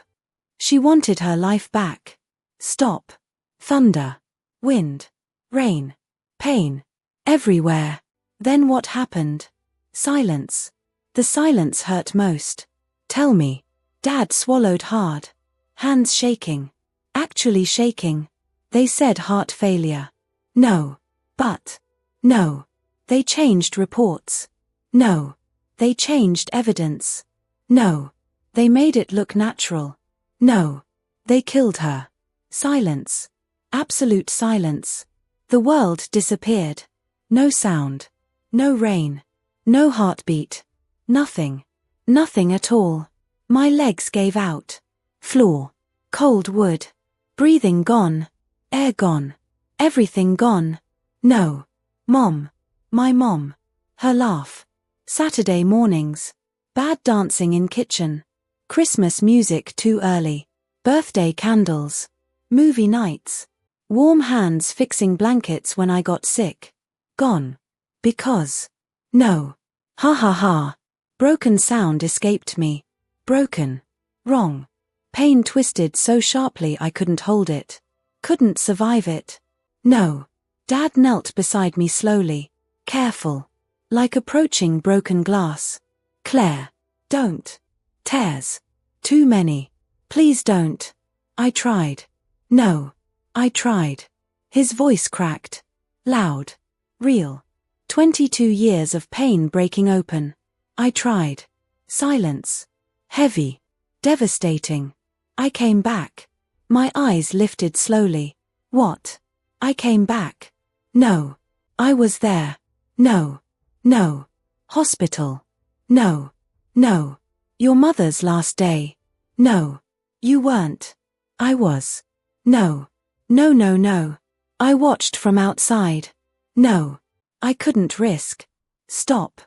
She wanted her life back. Stop. Thunder. Wind. Rain. Pain. Everywhere. Then what happened? Silence. The silence hurt most. Tell me. Dad swallowed hard. Hands shaking. Actually shaking. They said heart failure. No. But. No. They changed reports. No. They changed evidence. No. They made it look natural. No. They killed her. Silence. Absolute silence. The world disappeared. No sound. No rain. No heartbeat. Nothing. Nothing at all. My legs gave out. Floor. Cold wood. Breathing gone. Air gone. Everything gone. No. Mom. My mom. Her laugh. Saturday mornings. Bad dancing in kitchen. Christmas music too early. Birthday candles. Movie nights. Warm hands fixing blankets when I got sick. Gone. Because. No. Ha ha ha. Broken sound escaped me. Broken. Wrong. Pain twisted so sharply I couldn't hold it. Couldn't survive it. No. Dad knelt beside me slowly. Careful. Like approaching broken glass. Claire. Don't. Tears. Too many. Please don't. I tried. No. I tried. His voice cracked. Loud. Real. 22 years of pain breaking open. I tried. Silence. Heavy. Devastating. I came back. My eyes lifted slowly. What? I came back. No. I was there. No. No. Hospital. No. No. Your mother's last day. No. You weren't. I was. No. No no no. I watched from outside. No. I couldn't risk. Stop.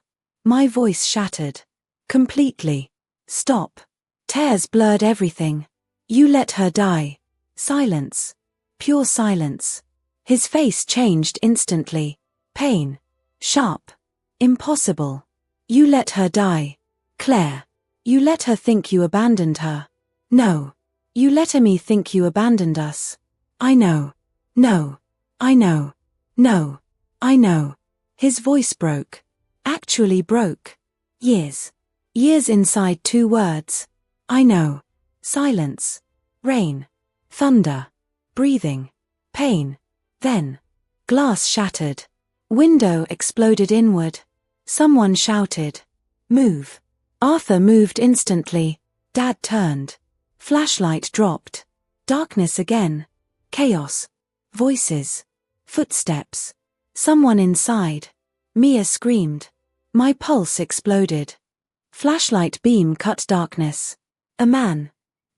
My voice shattered. Completely. Stop. Tears blurred everything. You let her die. Silence. Pure silence. His face changed instantly. Pain. Sharp. Impossible. You let her die. Claire. You let her think you abandoned her. No. You let me think you abandoned us. I know. No. I know. No. I know. His voice broke. Actually broke. Years. Years inside 2 words. I know. Silence. Rain. Thunder. Breathing. Pain. Then. Glass shattered. Window exploded inward. Someone shouted. Move. Arthur moved instantly. Dad turned. Flashlight dropped. Darkness again. Chaos. Voices. Footsteps. Someone inside. Mia screamed. My pulse exploded. Flashlight beam cut darkness. A man.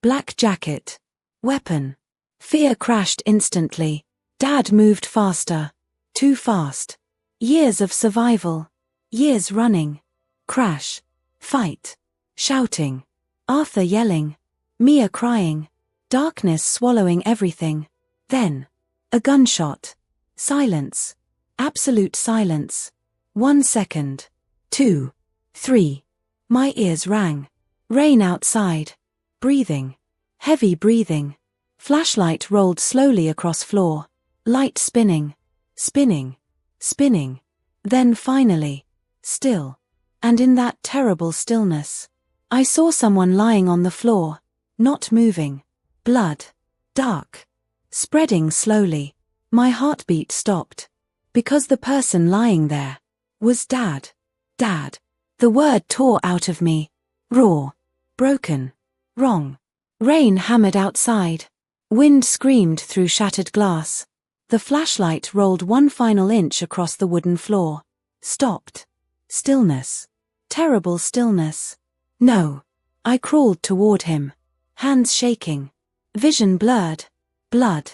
Black jacket. Weapon. Fear crashed instantly. Dad moved faster. Too fast. Years of survival. Years running. Crash. Fight. Shouting. Arthur yelling. Mia crying. Darkness swallowing everything. Then. A gunshot. Silence. Absolute silence. 1 second. 2. 3. My ears rang. Rain outside. Breathing. Heavy breathing. Flashlight rolled slowly across floor. Light spinning. Spinning. Spinning. Then finally. Still. And in that terrible stillness, I saw someone lying on the floor. Not moving. Blood. Dark. Spreading slowly. My heartbeat stopped. Because the person lying there was Dad. Dad. The word tore out of me. Raw. Broken. Wrong. Rain hammered outside. Wind screamed through shattered glass. The flashlight rolled 1 final inch across the wooden floor. Stopped. Stillness. Terrible stillness. No. I crawled toward him. Hands shaking. Vision blurred. Blood.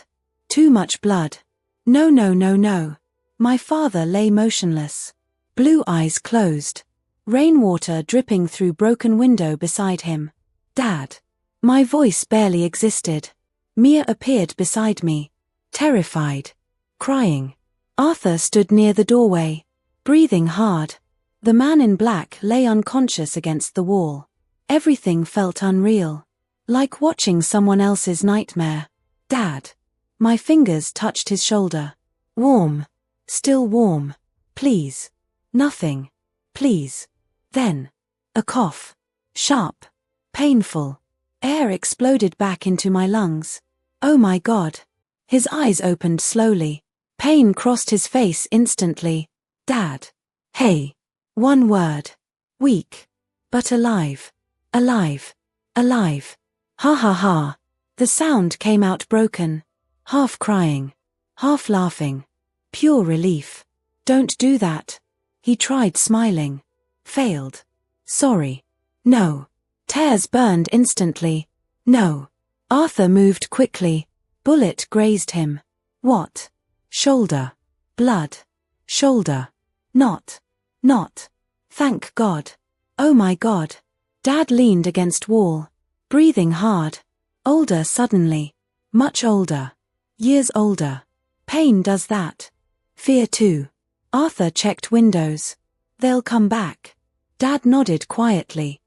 Too much blood. No, no, no, no. My father lay motionless. Blue eyes closed. Rainwater dripping through broken window beside him. Dad. My voice barely existed. Mia appeared beside me. Terrified. Crying. Arthur stood near the doorway. Breathing hard. The man in black lay unconscious against the wall. Everything felt unreal. Like watching someone else's nightmare. Dad. My fingers touched his shoulder. Warm. Still warm. Please. Nothing. Please. Then. A cough. Sharp. Painful. Air exploded back into my lungs. Oh my God. His eyes opened slowly. Pain crossed his face instantly. Dad. Hey. 1 word. Weak. But alive. Alive. Alive. Ha ha ha. The sound came out broken. Half crying. Half laughing. Pure relief. Don't do that. He tried smiling. Failed. Sorry. No. Tears burned instantly. No. Arthur moved quickly. Bullet grazed him. What? Shoulder. Blood. Shoulder. Not. Thank God. Oh my God. Dad leaned against wall. Breathing hard. Older suddenly. Much older. Years older. Pain does that. Fear too. Arthur checked windows. They'll come back. Dad nodded quietly.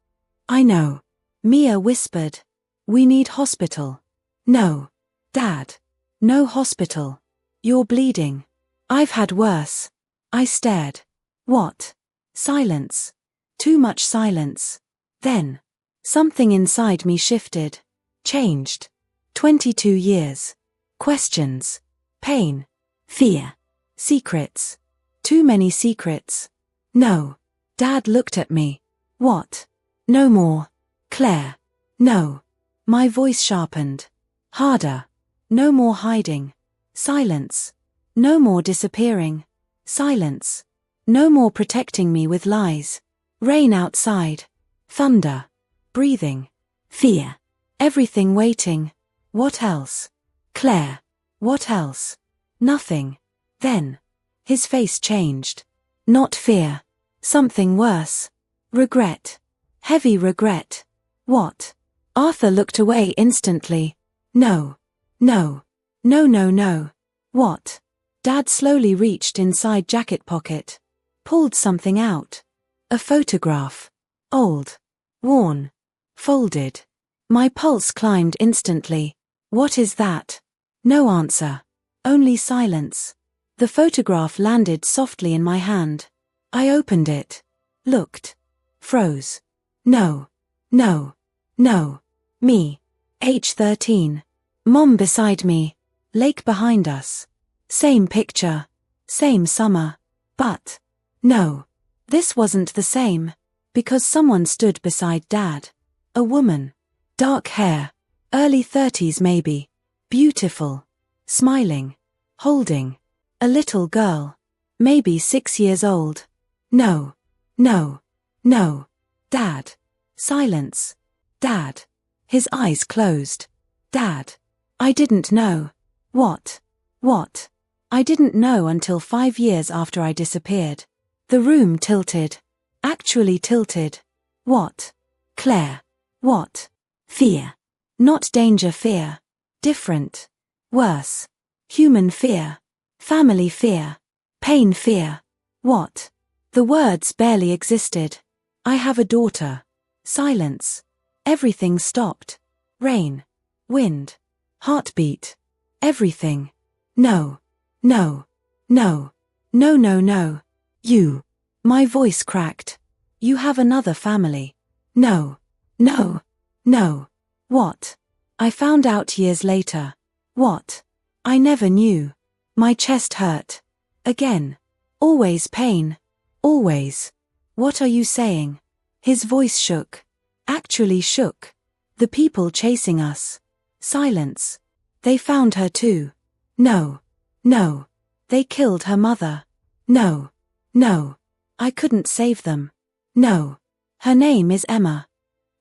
I know. Mia whispered. We need hospital. No. Dad. No hospital. You're bleeding. I've had worse. I stared. What? Silence. Too much silence. Then. Something inside me shifted. Changed. 22 years. Questions. Pain. Fear. Secrets. Too many secrets. No. Dad looked at me. What? No more. Claire. No. My voice sharpened. Harder. No more hiding. Silence. No more disappearing. Silence. No more protecting me with lies. Rain outside. Thunder. Breathing. Fear. Everything waiting. What else? Claire. What else? Nothing. Then. His face changed. Not fear. Something worse. Regret. Heavy regret. What? Arthur looked away instantly. No. No. No, no, no. What? Dad slowly reached inside jacket pocket. Pulled something out. A photograph. Old. Worn. Folded. My pulse climbed instantly. What is that? No answer. Only silence. The photograph landed softly in my hand. I opened it. Looked. Froze. No. No. No. Me. Age 13. Mom beside me. Lake behind us. Same picture. Same summer. But. No. This wasn't the same. Because someone stood beside Dad. A woman. Dark hair. Early 30s maybe. Beautiful. Smiling. Holding. A little girl. Maybe 6 years old. No. No. No. Dad. Silence. Dad. His eyes closed. Dad. I didn't know. What? What? I didn't know until 5 years after I disappeared. The room tilted. Actually tilted. What? Claire. What? Fear. Not danger fear. Different. Worse. Human fear. Family fear. Pain fear. What? The words barely existed. I have a daughter. Silence. Everything stopped. Rain. Wind. Heartbeat. Everything. No. No. No. No, no, no. You. My voice cracked. You have another family. No. No. No. What? I found out years later. What? I never knew. My chest hurt. Again. Always pain. Always. What are you saying? His voice shook. Actually shook. The people chasing us. Silence. They found her too. No. No. They killed her mother. No. No. I couldn't save them. No. Her name is Emma.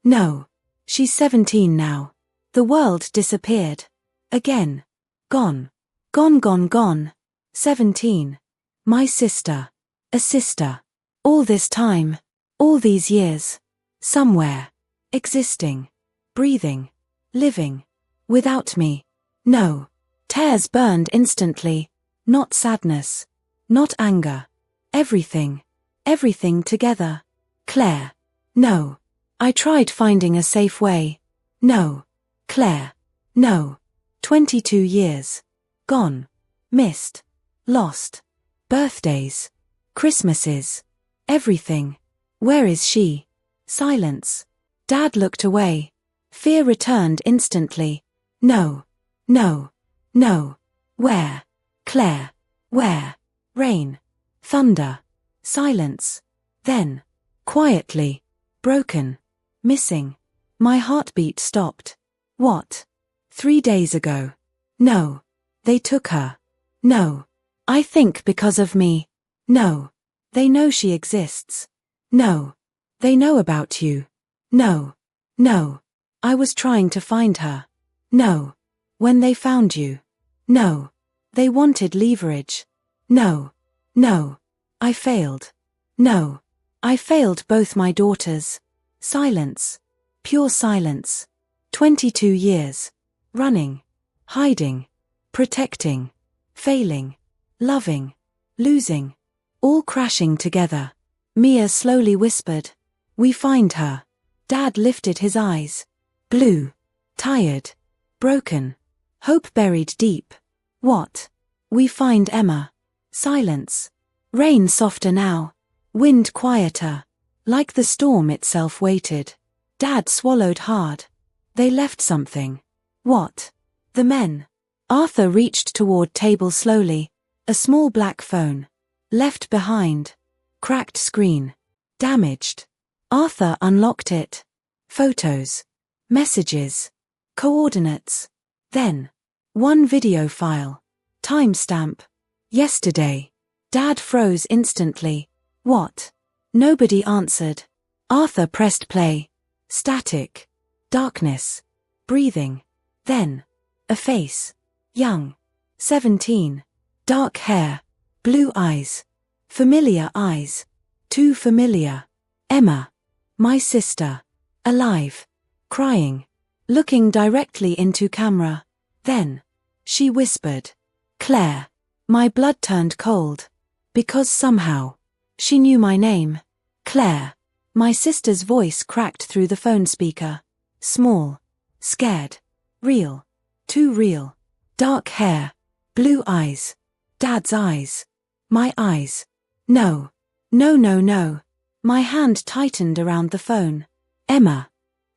No. She's 17 now. The world disappeared. Again. Gone. Gone, gone, gone. 17. My sister. A sister. All this time. All these years. Somewhere. Existing. Breathing. Living. Without me. No. Tears burned instantly. Not sadness. Not anger. Everything. Everything together. Claire. No. I tried finding a safe way. No. Claire. No. 22 years. Gone. Missed. Lost. Birthdays. Christmases. Everything. Where is she? Silence. Dad looked away. Fear returned instantly. No. No. No. Where? Claire. Where? Rain. Thunder. Silence. Then. Quietly. Broken. Missing. My heartbeat stopped. What? 3 days ago. No. They took her. No. I think because of me. No. They know she exists. No. They know about you. No. No. I was trying to find her. No. When they found you. No. They wanted leverage. No. No. I failed. No. I failed both my daughters. Silence. Pure silence. 22 years. Running. Hiding. Protecting. Failing. Loving. Losing. All crashing together. Mia slowly whispered. We find her. Dad lifted his eyes. Blue. Tired. Broken. Hope buried deep. What? We find Emma. Silence. Rain softer now. Wind quieter. Like the storm itself waited. Dad swallowed hard. They left something. What? The men. Arthur reached toward table slowly. A small black phone. Left behind. Cracked screen. Damaged. Arthur unlocked it. Photos. Messages. Coordinates. Then. One video file. Timestamp. Yesterday. Dad froze instantly. What? Nobody answered. Arthur pressed play. Static. Darkness. Breathing. Then. A face. Young. 17. Dark hair. Blue eyes. Familiar eyes. Too familiar. Emma. My sister. Alive. Crying. Looking directly into camera. Then. She whispered. Claire. My blood turned cold. Because somehow. She knew my name. Claire. My sister's voice cracked through the phone speaker. Small. Scared. Real. Too real. Dark hair. Blue eyes. Dad's eyes. My eyes. No. No, no, no. My hand tightened around the phone. Emma.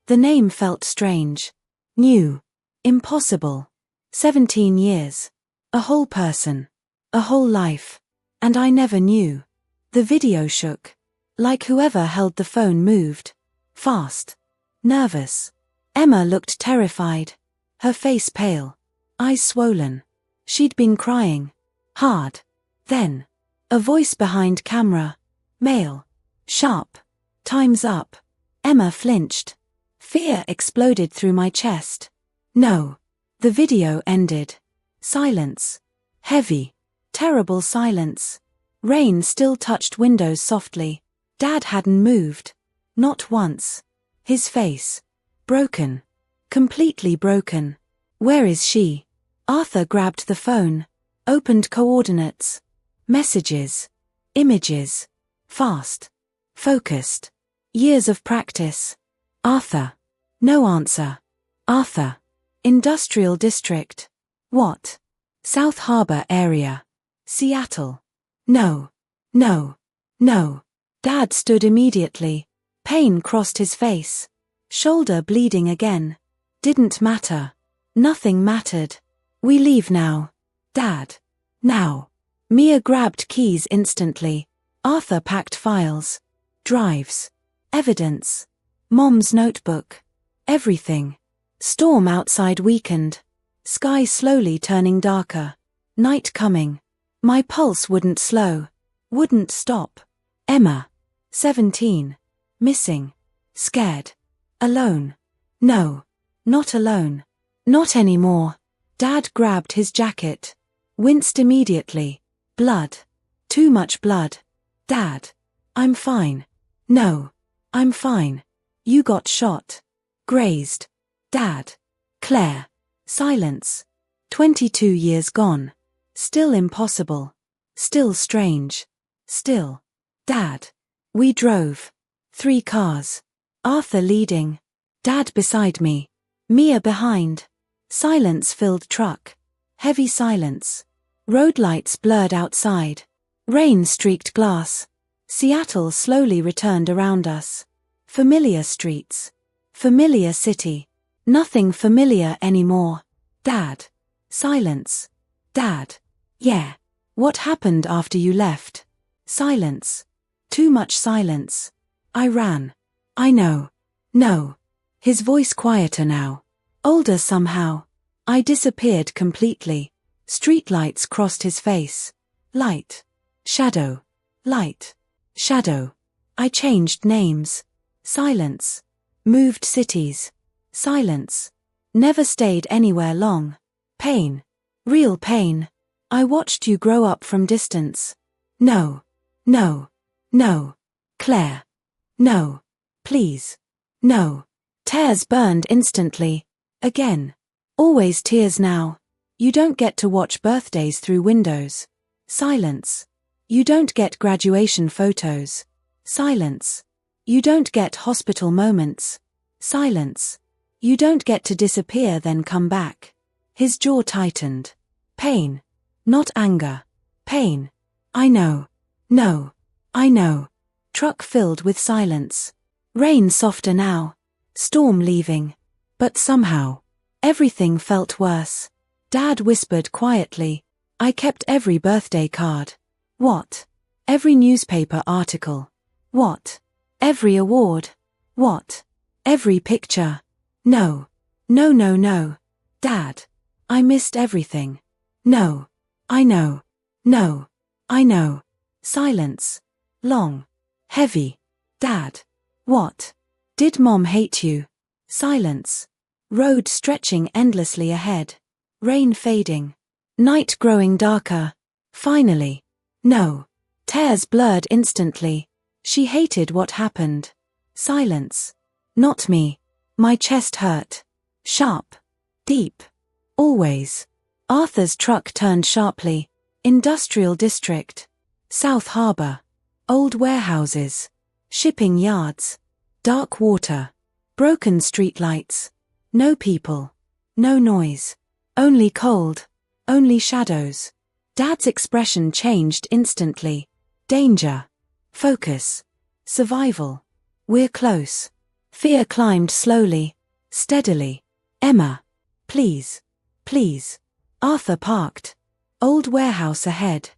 The name felt strange. New. Impossible. 17 years. A whole person. A whole life. And I never knew. The video shook. Like whoever held the phone moved. Fast. Nervous. Emma looked terrified. Her face pale. Eyes swollen. She'd been crying. Hard. Then. A voice behind camera. Male. Sharp. Time's up. Emma flinched. Fear exploded through my chest. No. The video ended. Silence. Heavy. Terrible silence. Rain still touched windows softly. Dad hadn't moved. Not once. His face. Broken. Completely broken. Where is she? Arthur grabbed the phone. Opened coordinates. Messages. Images. Fast. Focused. Years of practice. Arthur. No answer. Arthur. Industrial district. What? South Harbor area. Seattle. No. No. No. Dad stood immediately. Pain crossed his face. Shoulder bleeding again. Didn't matter. Nothing mattered. We leave now. Dad. Now. Mia grabbed keys instantly. Arthur packed files. Drives. Evidence. Mom's notebook. Everything. Storm outside weakened. Sky slowly turning darker. Night coming. My pulse wouldn't slow. Wouldn't stop. Emma. 17. Missing. Scared. Alone. No. Not alone. Not anymore. Dad grabbed his jacket. Winced immediately. Blood. Too much blood. Dad. I'm fine. No. I'm fine. You got shot. Grazed. Dad. Claire. Silence. 22 years gone. Still impossible. Still strange. Still. Dad. We drove. 3 cars. Arthur leading. Dad beside me. Mia behind. Silence-filled truck. Heavy silence. Road lights blurred outside. Rain streaked glass. Seattle slowly returned around us. Familiar streets. Familiar city. Nothing familiar anymore. Dad. Silence. Dad. Yeah. What happened after you left? Silence. Too much silence. I ran. I know. No. His voice quieter now. Older somehow. I disappeared completely. Streetlights crossed his face. Light. Shadow. Light. Shadow. I changed names. Silence. Moved cities. Silence. Never stayed anywhere long. Pain. Real pain. I watched you grow up from distance. No. No. No. Claire. No. Please. No. Tears burned instantly. Again. Always tears now. You don't get to watch birthdays through windows. Silence. You don't get graduation photos. Silence. You don't get hospital moments. Silence. You don't get to disappear then come back. His jaw tightened. Pain. Not anger. Pain. I know. No. I know. Truck filled with silence. Rain softer now. Storm leaving. But somehow. Everything felt worse. Dad whispered quietly. I kept every birthday card. What? Every newspaper article. What? Every award. What? Every picture. No. No, no, no. Dad. I missed everything. No. I know. No. I know. Silence. Long. Heavy. Dad. What? Did Mom hate you? Silence. Road stretching endlessly ahead. Rain fading. Night growing darker. Finally. No. Tears blurred instantly. She hated what happened. Silence. Not me. My chest hurt. Sharp. Deep. Always. Arthur's truck turned sharply. Industrial district. South Harbor. Old warehouses. Shipping yards. Dark water. Broken streetlights. No people. No noise. Only cold. Only shadows. Dad's expression changed instantly. Danger. Focus. Survival. We're close. Fear climbed slowly. Steadily. Emma. Please. Please. Arthur parked. Old warehouse ahead.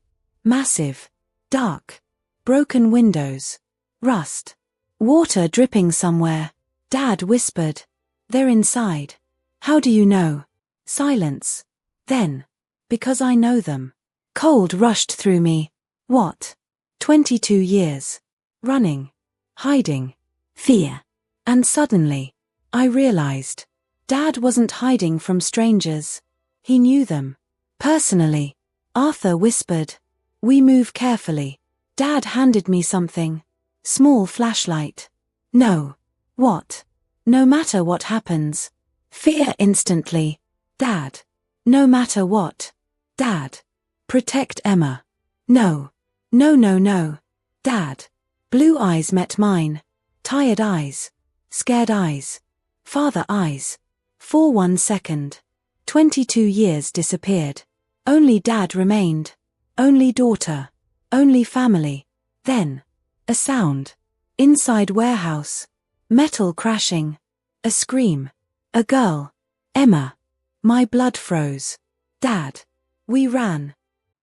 Massive. Dark. Broken windows. Rust. Water dripping somewhere. Dad whispered. They're inside. How do you know? Silence. Then. Because I know them. Cold rushed through me. What? 22 years. Running. Hiding. Fear. And suddenly, I realized. Dad wasn't hiding from strangers. He knew them. Personally. Arthur whispered. We move carefully. Dad handed me something. Small flashlight. No. What? No matter what happens. Fear instantly. Dad. No matter what. Dad. Protect Emma. No. No, no, no. Dad. Blue eyes met mine. Tired eyes. Scared eyes. Father eyes. For 1 second. 22 years disappeared. Only Dad remained. Only daughter. Only family. Then. A sound. Inside warehouse. Metal crashing. A scream. A girl. Emma. My blood froze. Dad. We ran.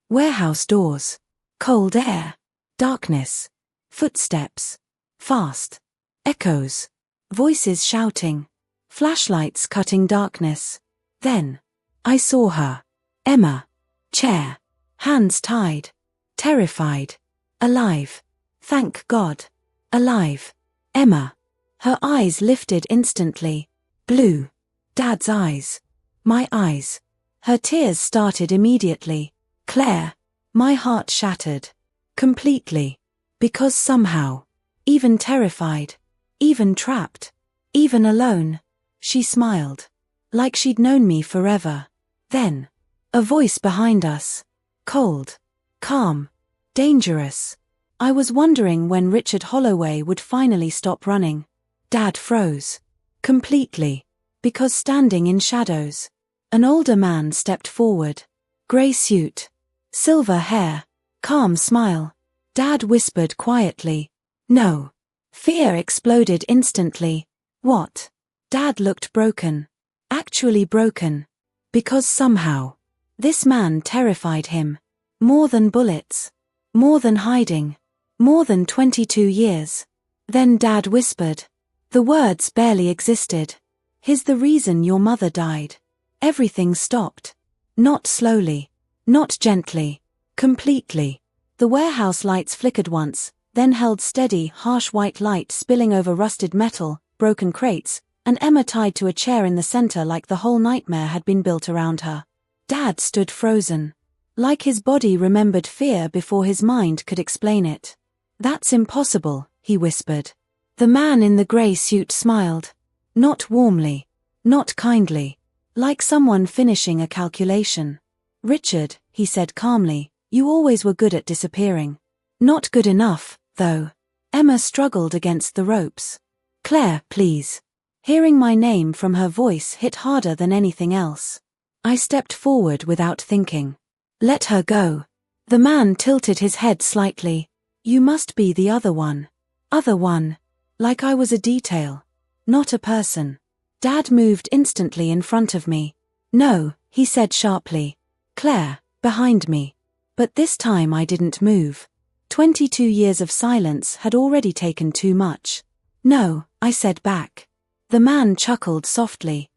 Warehouse doors. Cold air. Darkness. Footsteps. Fast. Echoes. Voices shouting. Flashlights cutting darkness. Then. I saw her. Emma. Chair. Hands tied. Terrified. Alive. Thank God. Alive. Emma. Her eyes lifted instantly. Blue. Dad's eyes. My eyes. Her tears started immediately. Claire. My heart shattered. Completely. Because somehow. Even terrified. Even trapped. Even alone. She smiled. Like she'd known me forever. Then. A voice behind us. Cold. Calm. Dangerous. I was wondering when Richard Holloway would finally stop running. Dad froze. Completely. Because standing in shadows. An older man stepped forward. Grey suit. Silver hair. Calm smile. Dad whispered quietly. No. Fear exploded instantly. What? Dad looked broken. Actually broken. Because somehow. This man terrified him. More than bullets. More than hiding. More than 22 years. Then Dad whispered. The words barely existed. He's the reason your mother died. Everything stopped. Not slowly. Not gently. Completely. The warehouse lights flickered once, then held steady, harsh white light spilling over rusted metal, broken crates, and Emma tied to a chair in the center like the whole nightmare had been built around her. Dad stood frozen. Like his body remembered fear before his mind could explain it. That's impossible, he whispered. The man in the grey suit smiled. Not warmly. Not kindly. Like someone finishing a calculation. Richard, he said calmly, you always were good at disappearing. Not good enough, though. Emma struggled against the ropes. Claire, please. Hearing my name from her voice hit harder than anything else. I stepped forward without thinking. Let her go. The man tilted his head slightly. You must be the other one. Other one. Like I was a detail. Not a person. Dad moved instantly in front of me. No, he said sharply. Claire, behind me. But this time I didn't move. 22 years of silence had already taken too much. No, I said back. The man chuckled softly.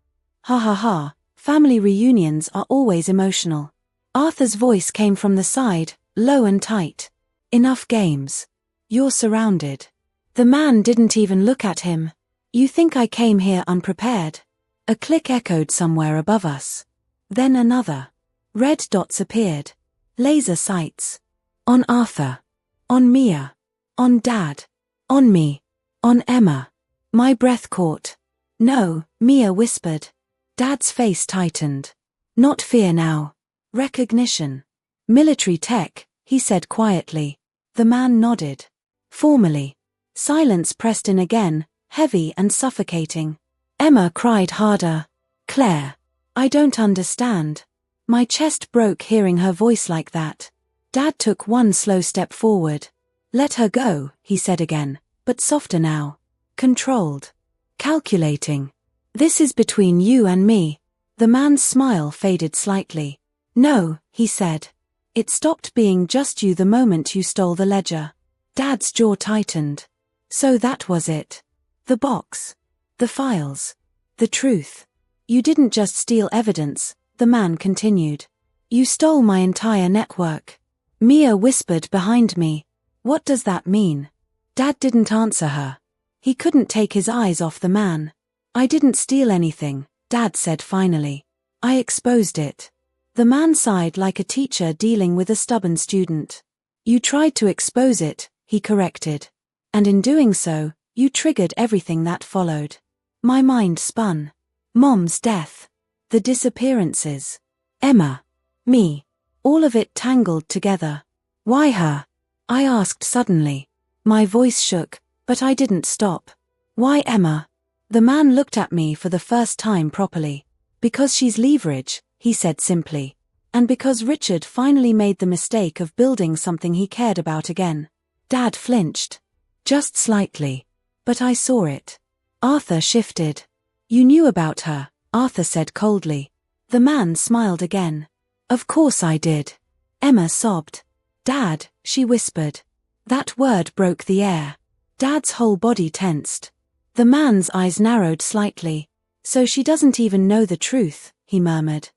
Ha ha ha, family reunions are always emotional. Arthur's voice came from the side, low and tight. Enough games. You're surrounded. The man didn't even look at him. You think I came here unprepared? A click echoed somewhere above us. Then another. Red dots appeared. Laser sights. On Arthur. On Mia. On Dad. On me. On Emma. My breath caught. No, Mia whispered. Dad's face tightened. Not fear now. Recognition. Military tech, he said quietly. The man nodded. Formally. Silence pressed in again, heavy and suffocating. Emma cried harder. Claire. I don't understand. My chest broke hearing her voice like that. Dad took one slow step forward. Let her go, he said again, but softer now. Controlled. Calculating. This is between you and me. The man's smile faded slightly. No, he said. It stopped being just you the moment you stole the ledger. Dad's jaw tightened. So that was it. The box. The files. The truth. You didn't just steal evidence, the man continued. You stole my entire network. Mia whispered behind me. What does that mean? Dad didn't answer her. He couldn't take his eyes off the man. I didn't steal anything, Dad said finally. I exposed it. The man sighed like a teacher dealing with a stubborn student. You tried to expose it, he corrected. And in doing so, you triggered everything that followed. My mind spun. Mom's death. The disappearances. Emma. Me. All of it tangled together. Why her? I asked suddenly. My voice shook, but I didn't stop. Why Emma? The man looked at me for the first time properly. Because she's leverage, he said simply. And because Richard finally made the mistake of building something he cared about again. Dad flinched. Just slightly. But I saw it. Arthur shifted. You knew about her, Arthur said coldly. The man smiled again. Of course I did. Emma sobbed. Dad, she whispered. That word broke the air. Dad's whole body tensed. The man's eyes narrowed slightly. So she doesn't even know the truth, he murmured.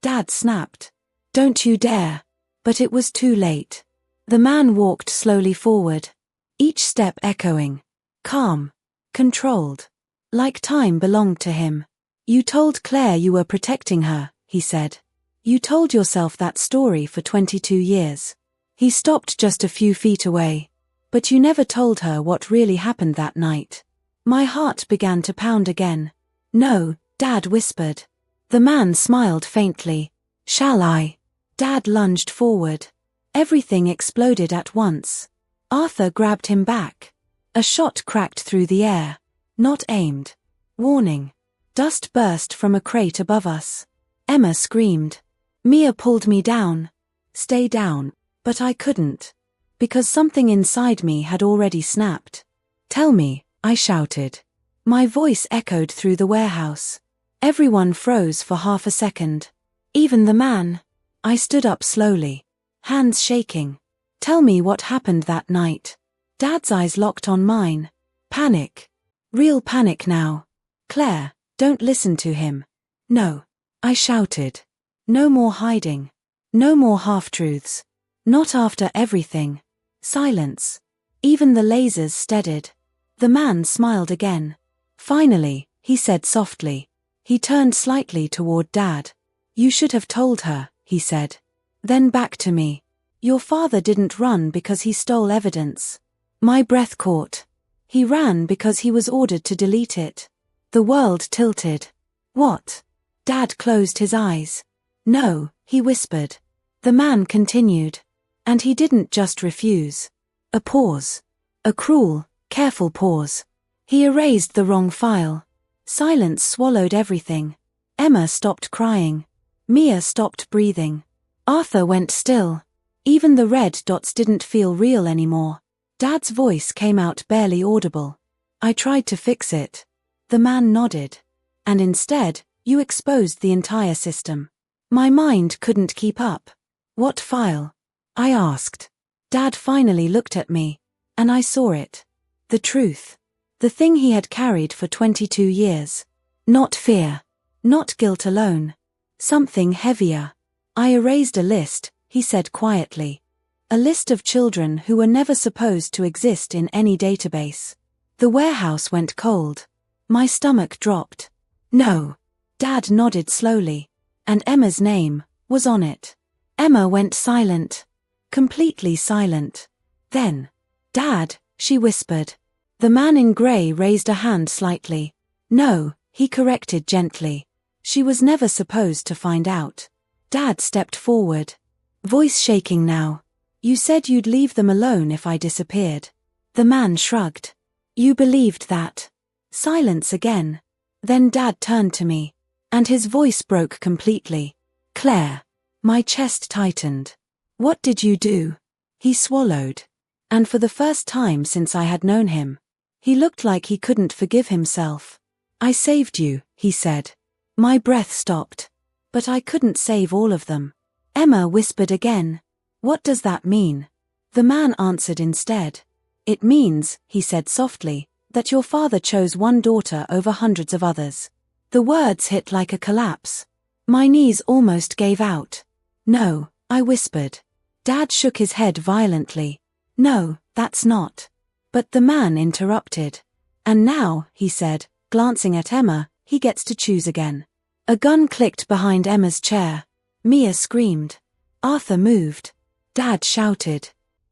Dad snapped. Don't you dare. But it was too late. The man walked slowly forward. Each step echoing. Calm. Controlled. Like time belonged to him. You told Claire you were protecting her, he said. You told yourself that story for 22 years. He stopped just a few feet away. But you never told her what really happened that night. My heart began to pound again. No, Dad whispered. The man smiled faintly. Shall I? Dad lunged forward. Everything exploded at once. Arthur grabbed him back. A shot cracked through the air. Not aimed. Warning. Dust burst from a crate above us. Emma screamed. Mia pulled me down. Stay down. But I couldn't. Because something inside me had already snapped. Tell me, I shouted. My voice echoed through the warehouse. Everyone froze for half a second. Even the man. I stood up slowly. Hands shaking. Tell me what happened that night. Dad's eyes locked on mine. Panic. Real panic now. Claire, don't listen to him. No. I shouted. No more hiding. No more half-truths. Not after everything. Silence. Even the lasers steadied. The man smiled again. Finally, he said softly. He turned slightly toward Dad. You should have told her, he said. Then back to me. Your father didn't run because he stole evidence. My breath caught. He ran because he was ordered to delete it. The world tilted. What? Dad closed his eyes. No, he whispered. The man continued. And he didn't just refuse. A pause. A cruel, careful pause. He erased the wrong file. Silence swallowed everything. Emma stopped crying. Mia stopped breathing. Arthur went still. Even the red dots didn't feel real anymore. Dad's voice came out barely audible. I tried to fix it. The man nodded. And instead, you exposed the entire system. My mind couldn't keep up. What file? I asked. Dad finally looked at me. And I saw it. The truth. The thing he had carried for 22 years. Not fear. Not guilt alone. Something heavier. I erased a list, he said quietly. A list of children who were never supposed to exist in any database. The warehouse went cold. My stomach dropped. No. Dad nodded slowly. And Emma's name was on it. Emma went silent. Completely silent. Then, Dad, she whispered. The man in grey raised a hand slightly. No, he corrected gently. She was never supposed to find out. Dad stepped forward. Voice shaking now. You said you'd leave them alone if I disappeared. The man shrugged. You believed that. Silence again. Then Dad turned to me. And his voice broke completely. Claire. My chest tightened. What did you do? He swallowed. And for the first time since I had known him, he looked like he couldn't forgive himself. I saved you, he said. My breath stopped. But I couldn't save all of them. Emma whispered again. What does that mean? The man answered instead. It means, he said softly, that your father chose one daughter over hundreds of others. The words hit like a collapse. My knees almost gave out. No, I whispered. Dad shook his head violently. No, that's not. But the man interrupted. And now, he said, glancing at Emma, he gets to choose again. A gun clicked behind Emma's chair. Mia screamed. Arthur moved. Dad shouted.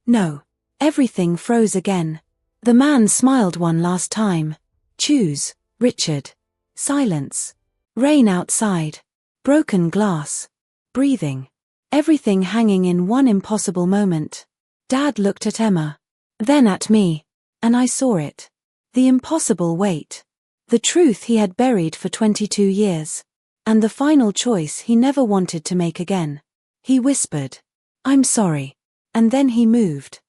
No. Everything froze again. The man smiled one last time. Choose, Richard. Silence. Rain outside. Broken glass. Breathing. Everything hanging in one impossible moment. Dad looked at Emma. Then at me. And I saw it. The impossible weight. The truth he had buried for 22 years. And the final choice he never wanted to make again. He whispered. I'm sorry. And then he moved.